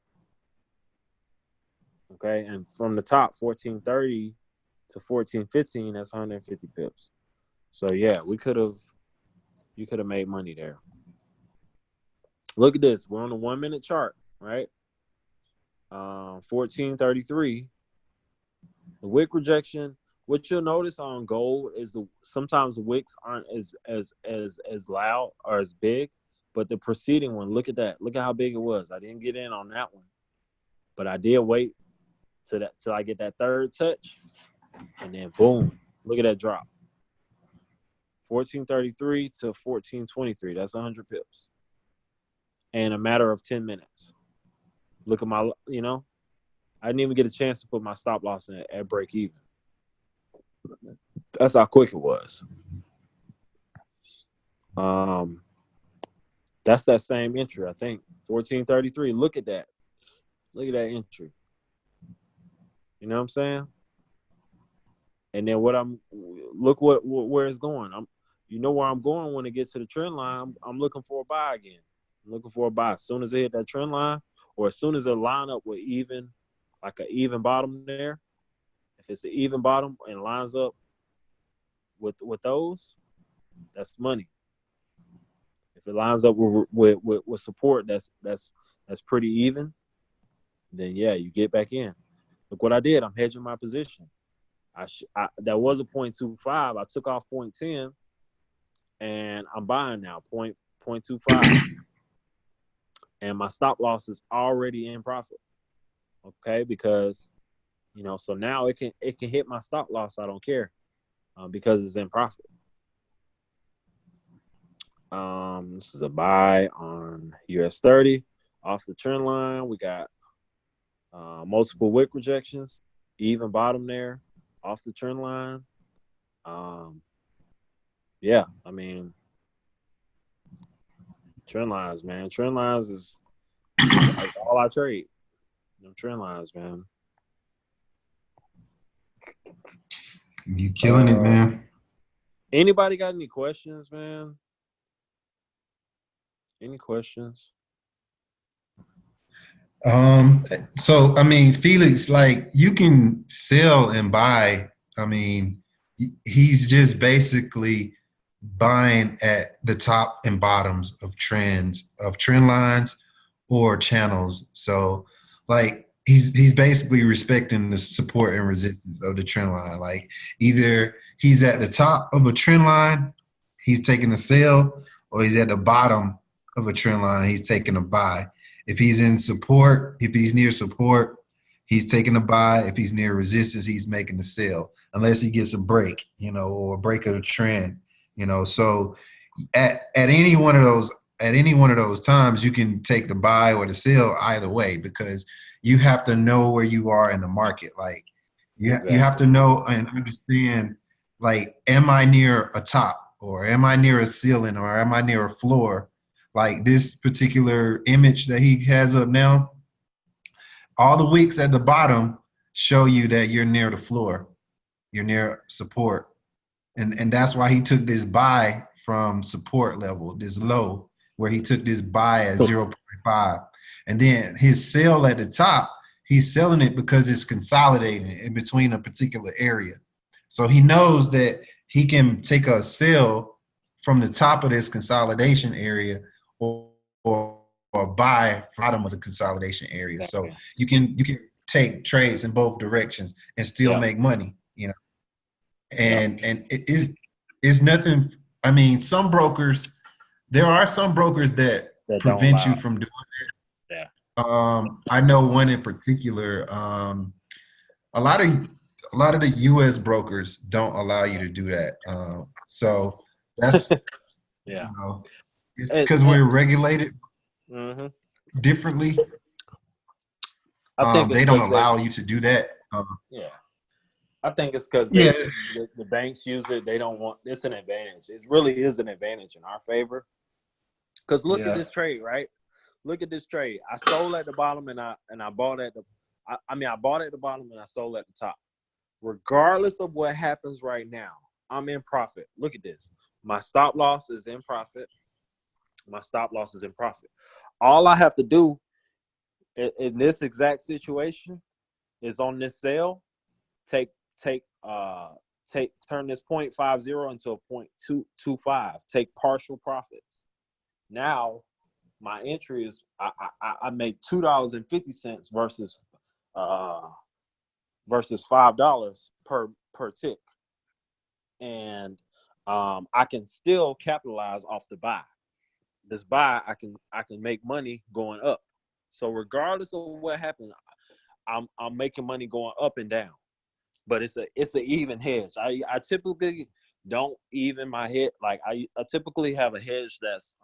Okay, and from the top, 14.30 to 14.15. That's 150 pips. So yeah, you could have made money there. Look at this. We're on the 1 minute chart, right? 14.33. The wick rejection. What you'll notice on gold is sometimes the wicks aren't as loud or as big, but the preceding one, look at that. Look at how big it was. I didn't get in on that one, but I did wait till I get that third touch, and then boom, look at that drop. 14.33 to 14.23. That's 100 pips in a matter of 10 minutes. Look at my, I didn't even get a chance to put my stop loss in at break even. That's how quick it was. That's that same entry, I think. 14.33. Look at that. Look at that entry. You know what I'm saying? And then look where it's going. You know where I'm going when it gets to the trend line. I'm looking for a buy again. I'm looking for a buy. As soon as they hit that trend line, or as soon as they line up with like an even bottom there, if it's an even bottom and lines up with those, that's money. If it lines up with support that's pretty even, then yeah, you get back in. Look what I did. I'm hedging my position. That was a 0.25. I took off 0.10, and I'm buying now 0.25. And my stop loss is already in profit. Okay, because so now it can hit my stop loss. I don't care, because it's in profit. This is a buy on US 30 off the trend line. We got multiple wick rejections, even bottom there off the trend line. Yeah, I mean, trend lines, man. Trend lines is like all I trade. Them trend lines, man. You killing it, man. Anybody got any questions, man? Any questions? So I mean, Felix, like, you can sell and buy. I mean, he's just basically buying at the top and bottoms of trend lines or channels. So like he's basically respecting the support and resistance of the trend line. Like, either he's at the top of a trend line, he's taking a sell, or he's at the bottom of a trend line, he's taking a buy. If he's in support, if he's near support, he's taking a buy. If he's near resistance, he's making a sell, unless he gets a break, or a break of the trend, So at any one of those times, you can take the buy or the sell either way, because you have to know where you are in the market. Like, you have to know and understand, like, am I near a top, or am I near a ceiling, or am I near a floor? Like this particular image that he has up now, all the wicks at the bottom, show you that you're near the floor, you're near support. And that's why he took this buy from support level, this low, where he took this buy at 0.5. And then his sell at the top, he's selling it because it's consolidating in between a particular area. So he knows that he can take a sell from the top of this consolidation area or buy bottom of the consolidation area. So you can take trades in both directions and still make money, you know. And it is nothing. I mean, there are some brokers that prevent you from doing it. Yeah. I know one in particular. A lot of the U.S. brokers don't allow you to do that. So that's yeah. You know, it's because we're regulated differently. I think they don't allow you to do that. Yeah. I think it's because Yeah. the banks use it. They don't want. It's an advantage. It really is an advantage in our favor. Because look at this trade, right? Look at this trade. I sold at the bottom and I bought at the. I bought at the bottom and I sold at the top. Regardless of what happens right now, I'm in profit. Look at this. My stop loss is in profit. My stop loss is in profit. All I have to do in this exact situation is on this sale, turn this 0.50 into a 0.225. Take partial profits. Now my entry is I made $2.50 versus $5 per tick, and I can still capitalize off the buy. This buy I can make money going up. So regardless of what happens, I'm making money going up and down. But it's an even hedge. I typically don't even my head. Like I typically have a hedge that's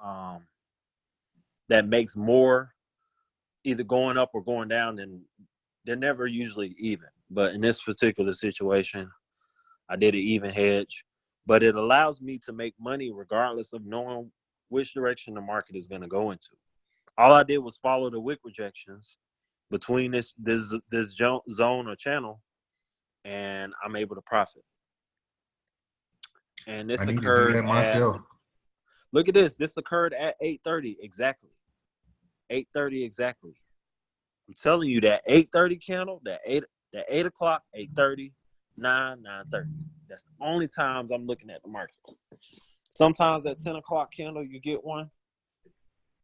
that makes more either going up or going down, than they're never usually even. But in this particular situation, I did an even hedge. But it allows me to make money regardless of knowing which direction the market is going to go into. All I did was follow the wick rejections between this zone or channel, and I'm able to profit. And this occurred to do that myself. Look at this. This occurred at 8:30 exactly. 8:30 exactly. I'm telling you that 8:30 candle, that 8 o'clock, 8:30, 9:30. That's the only times I'm looking at the market. Sometimes at 10 o'clock candle you get one,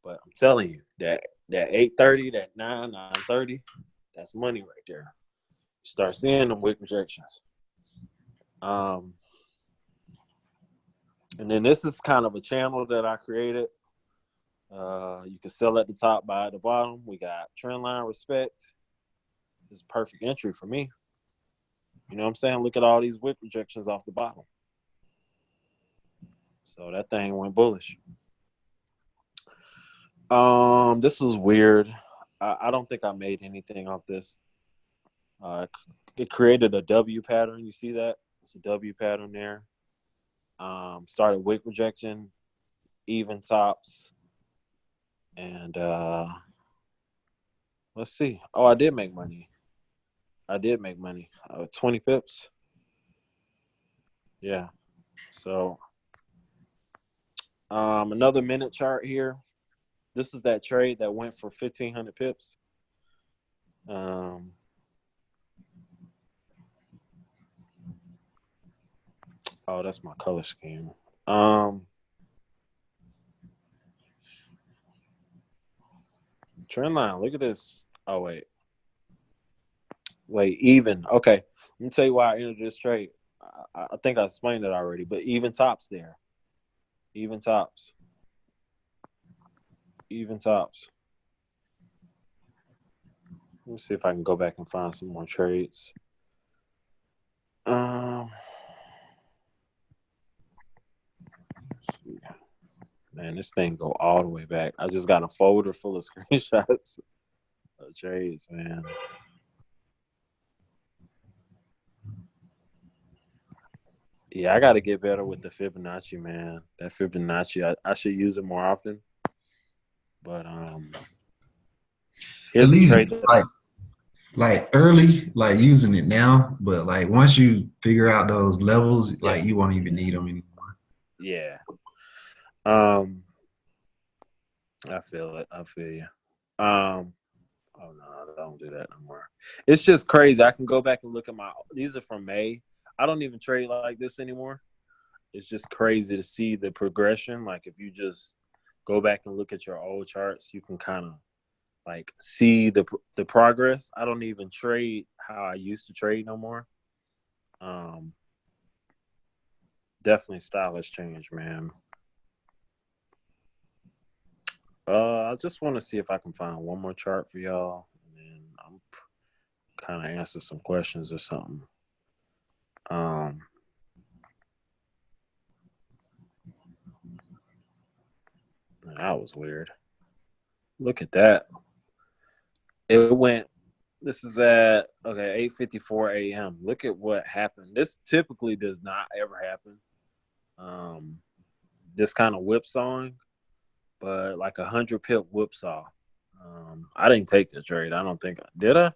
but I'm telling you that 8:30, that 9:30, that's money right there. You start seeing them wick rejections. And then this is kind of a channel that I created. You can sell at the top, buy at the bottom. We got Trendline respect. This is perfect entry for me. You know what I'm saying? Look at all these wick rejections off the bottom. So that thing went bullish. This was weird. I don't think I made anything off this. It created a W pattern. You see that? It's a W pattern there. Started wick rejection, even tops. And let's see. Oh, I did make money. 20 pips. Yeah. So another minute chart here. This is that trade that went for 1,500 pips. Oh, that's my color scheme. Trendline, look at this. Oh, wait, even. Okay, let me tell you why I entered this trade. I think I explained it already, but even tops there. Even tops. Even tops. Let me see if I can go back and find some more trades. Man, this thing go all the way back. I just got a folder full of screenshots of trades, man. Yeah, I got to get better with the Fibonacci, man. That Fibonacci, I should use it more often. But here's At a least trade. like early, like using it now, but like once you figure out those levels, like you won't even need them anymore. Yeah. I feel it. I feel you. Oh no, don't do that no more. It's just crazy. I can go back and look at these are from May. I don't even trade like this anymore. It's just crazy to see the progression. Like if you just go back and look at your old charts, you can kind of like see the progress. I don't even trade how I used to trade no more. Definitely style has changed, man. I just want to see if I can find one more chart for y'all, and then I'm kind of answer some questions or something. That was weird. Look at that. It went. This is at 8:54 a.m. Look at what happened. This typically does not ever happen. This kind of whipsawing, but like 100 pip whipsaw. I didn't take the trade. I don't think did I?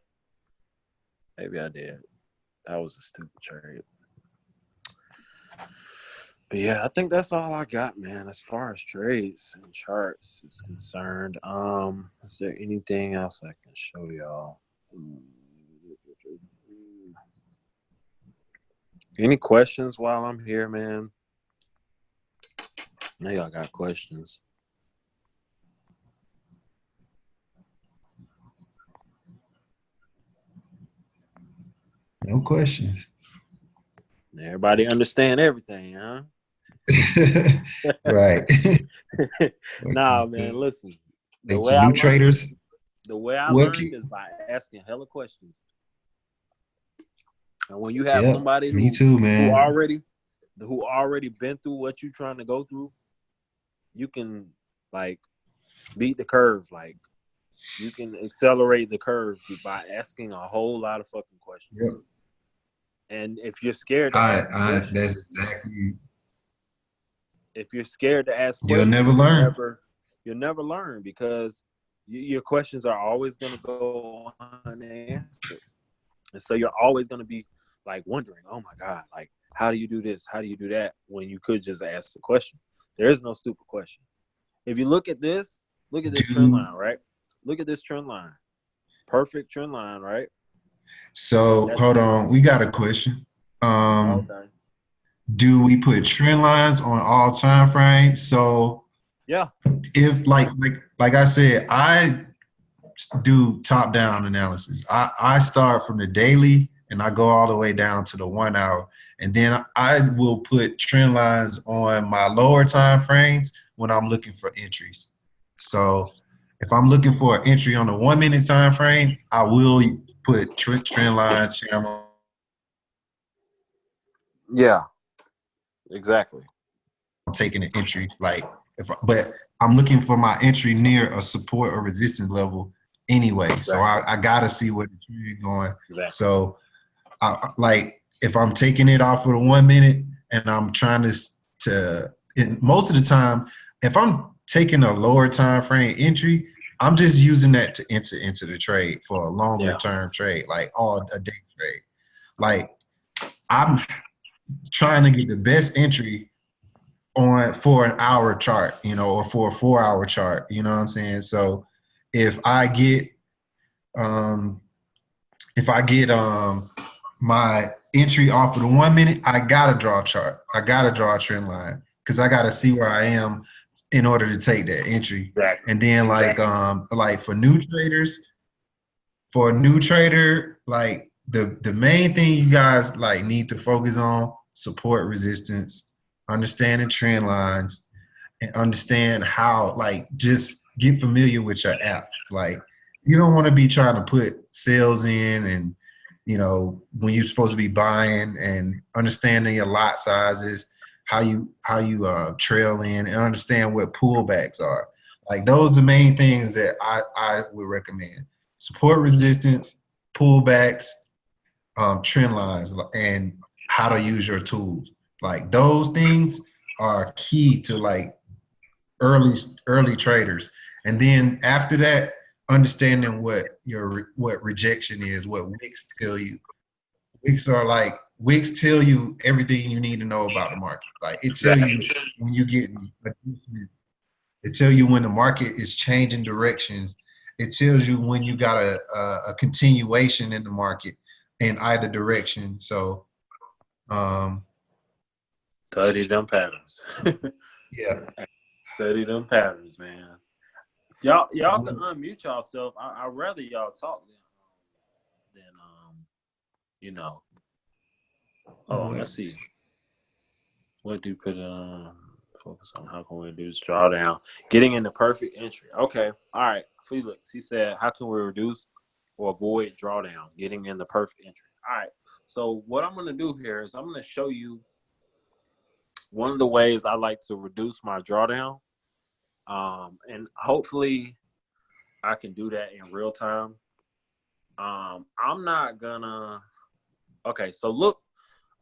Maybe I did. That was a stupid trade. But yeah, I think that's all I got, man, as far as trades and charts is concerned. Is there anything else I can show y'all? Any questions while I'm here, man? I know y'all got questions. No questions. Everybody understand everything, huh? Right. Nah, man, listen. The to new traders. The way I learned is by asking hella questions. And when you have somebody who already been through what you're trying to go through, you can like beat the curve. Like you can accelerate the curve by asking a whole lot of fucking questions. Yep. And if you're scared to ask questions, that's exactly. If you're scared to ask questions, you'll never learn. You'll never learn because your questions are always going to go unanswered. And so you're always going to be like wondering, oh my God, like, how do you do this? How do you do that? When you could just ask the question. There is no stupid question. If you look at this trend line, right? Look at this trend line. Perfect trend line, right? So hold on. We got a question. Okay. Do we put trend lines on all time frames? So yeah, if like I said, I do top down analysis. I start from the daily and I go all the way down to the 1 hour. And then I will put trend lines on my lower time frames when I'm looking for entries. So if I'm looking for an entry on the 1 minute time frame, I will put trend lines, channel. Yeah, exactly. I'm taking an entry, but I'm looking for my entry near a support or resistance level anyway. Exactly. So I gotta see where the trend is going. Exactly. So if I'm taking it off for the 1 minute and I'm trying to most of the time, if I'm taking a lower time frame entry, I'm just using that to enter into the trade for a longer term trade, like a day trade. Like I'm trying to get the best entry for an hour chart, or for a 4 hour chart, you know what I'm saying? So if I get my entry off of the 1 minute, I gotta draw a chart. I gotta draw a trend line because I gotta see where I am in order to take that entry. Exactly. And then like for new traders, for a new trader, like the main thing you guys like need to focus on: support, resistance, understanding trend lines, and understand how, like, just get familiar with your app. Like, you don't want to be trying to put sales in and, when you're supposed to be buying, and understanding your lot sizes, how you trail in, and understand what pullbacks are. Like, those are the main things that I would recommend: support, resistance, pullbacks, trend lines, and how to use your tools. Like, those things are key to like early traders. And then after that, understanding what rejection is, what wicks tell you. Wicks tell you everything you need to know about the market. Like it tell you when you get adjustments. It tell you when the market is changing directions. It tells you when you got a continuation in the market in either direction. So, Study them patterns. yeah. Study them patterns, man. Y'all can unmute yourself. I'd rather y'all talk than you know. Hold on, let's see. What do you put on? Focus on how can we reduce drawdown? Getting in the perfect entry. Okay. All right. Felix, he said, how can we reduce or avoid drawdown? Getting in the perfect entry. All right. So what I'm going to do here is I'm going to show you one of the ways I like to reduce my drawdown. And hopefully I can do that in real time. I'm not gonna. Okay. So look.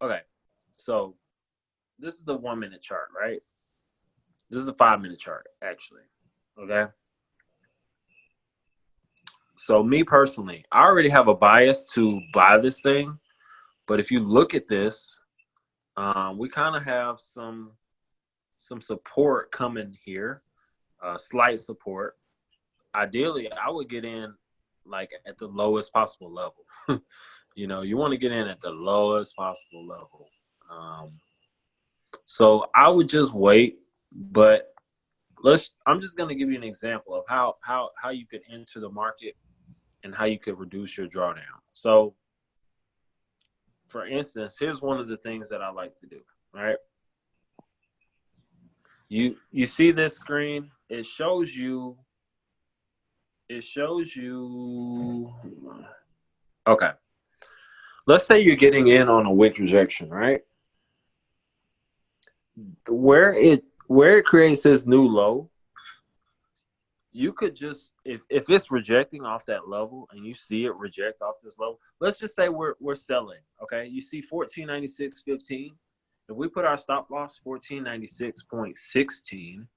Okay. So this is the 1 minute chart, right? This is a 5 minute chart, actually. Okay. So me personally, I already have a bias to buy this thing, but if you look at this, we kind of have some support coming here, slight support. Ideally, I would get in like at the lowest possible level. You know, you want to get in at the lowest possible level. So I would just wait, but I'm just going to give you an example of how you could enter the market and how you could reduce your drawdown. So for instance, here's one of the things that I like to do, right? You see this screen, it shows you, okay. Let's say you're getting in on a wick rejection, right? Where it creates this new low, you could just, if it's rejecting off that level and you see it reject off this level, let's just say we're selling, okay? You see 1496.15. If we put our stop loss 1496.16,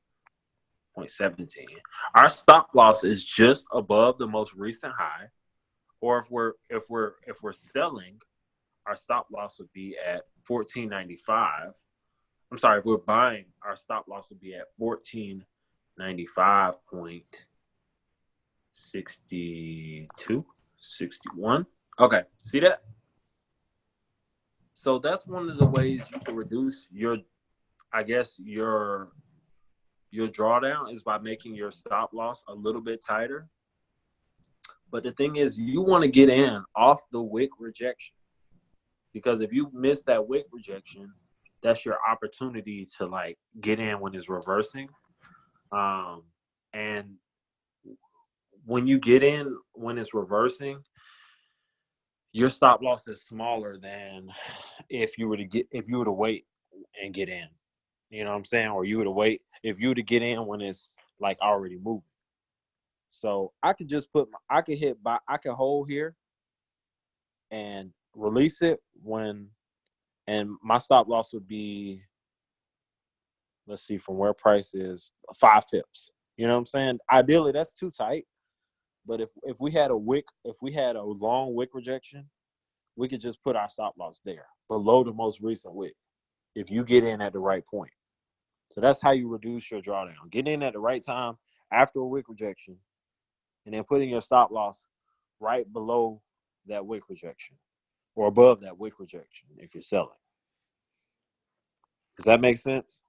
0.17, our stop loss is just above the most recent high. Or if we're selling, our stop loss would be at 1495. I'm sorry, if we're buying, our stop loss would be at 1495.62, 61. Okay, see that? So that's one of the ways you can reduce your drawdown is by making your stop loss a little bit tighter. But the thing is, you want to get in off the wick rejection, because if you miss that wick rejection, that's your opportunity to like get in when it's reversing. And when you get in when it's reversing, your stop loss is smaller than if you were to wait and get in. You know what I'm saying? Or you were to wait if you were to get in when it's like already moving. So I could just I could hold here and release it and my stop loss would be, let's see, from where price is 5 pips. You know what I'm saying? Ideally, that's too tight. But if we had a long wick rejection, we could just put our stop loss there below the most recent wick if you get in at the right point. So that's how you reduce your drawdown. Get in at the right time after a wick rejection, and then putting your stop loss right below that wick rejection or above that wick rejection if you're selling. Does that make sense?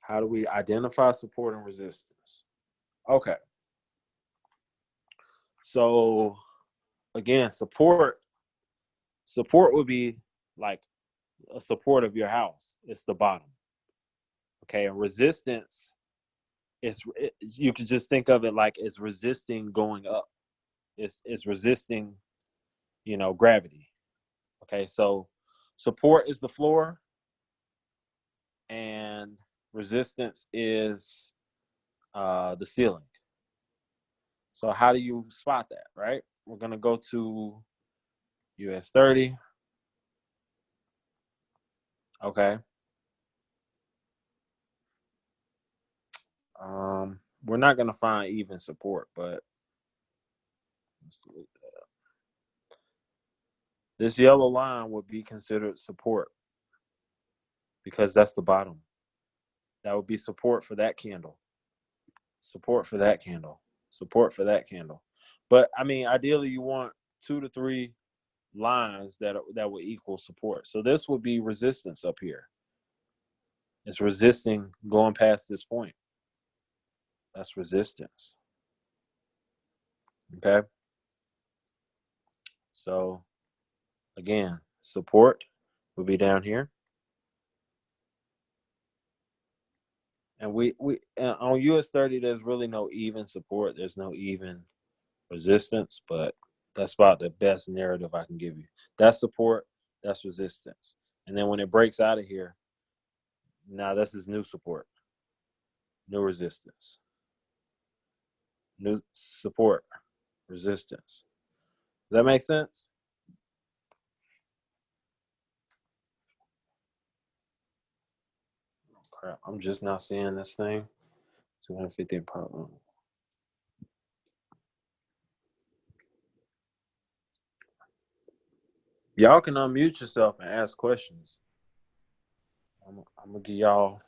How do we identify support and resistance? Okay. So again, support would be like a support of your house. It's the bottom. Okay, and resistance you could just think of it like it's resisting going up. It's resisting, gravity. Okay, so support is the floor and resistance is the ceiling. So how do you spot that, right? We're gonna go to US 30. Okay. we're not going to find even support, but let's look that up. This yellow line would be considered support because that's the bottom. That would be support for that candle. Support for that candle. Support for that candle. But I mean, ideally, you want 2 to 3 lines that will equal support. So this would be resistance up here. It's resisting going past this point. That's resistance. Okay. So again, support will be down here. And we on US 30, there's really no even support. There's no even resistance, but that's about the best narrative I can give you. That's support, that's resistance. And then when it breaks out of here, now this is new support, new resistance, new support, resistance. Does that make sense? Oh, crap, I'm just not seeing this thing. 250 pound. Y'all can unmute yourself and ask questions. I'm gonna give y'all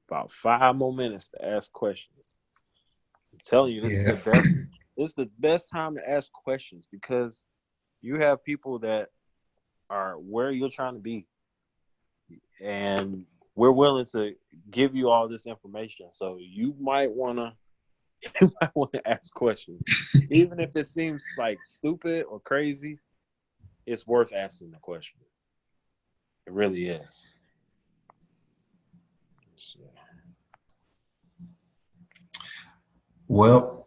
about 5 more minutes to ask questions. I'm telling you, this is the best. This is the best time to ask questions because you have people that are where you're trying to be, and we're willing to give you all this information. So you might wanna ask questions, even if it seems like stupid or crazy. It's worth asking the question. It really is. Well,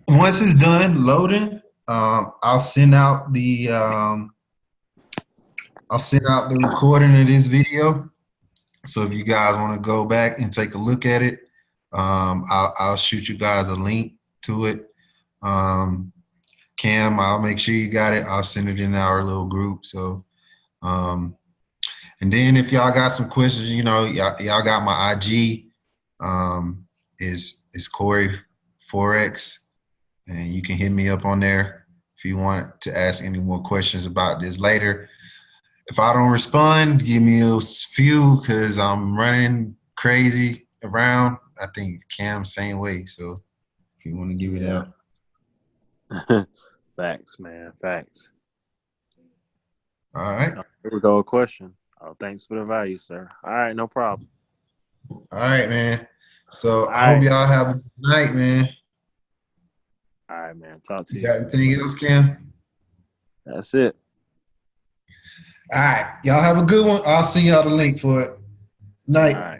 once it's done loading, I'll send out the recording of this video. So if you guys want to go back and take a look at it, I'll shoot you guys a link to it. Cam, I'll make sure you got it. I'll send it in our little group. So, and then if y'all got some questions, you know, y'all got my IG. Is Corey Forex, and you can hit me up on there if you want to ask any more questions about this later. If I don't respond, give me a few because I'm running crazy around. I think Cam's same way. So if you want to give it out. Facts, man. Facts. All right. Here we go. A question. Oh, thanks for the value, sir. All right, no problem. All right, man. So I hope y'all have a good night, man. All right, man. Talk to you. Got anything else, Cam? That's it. All right. Y'all have a good one. I'll send y'all the link for it. Night. All right.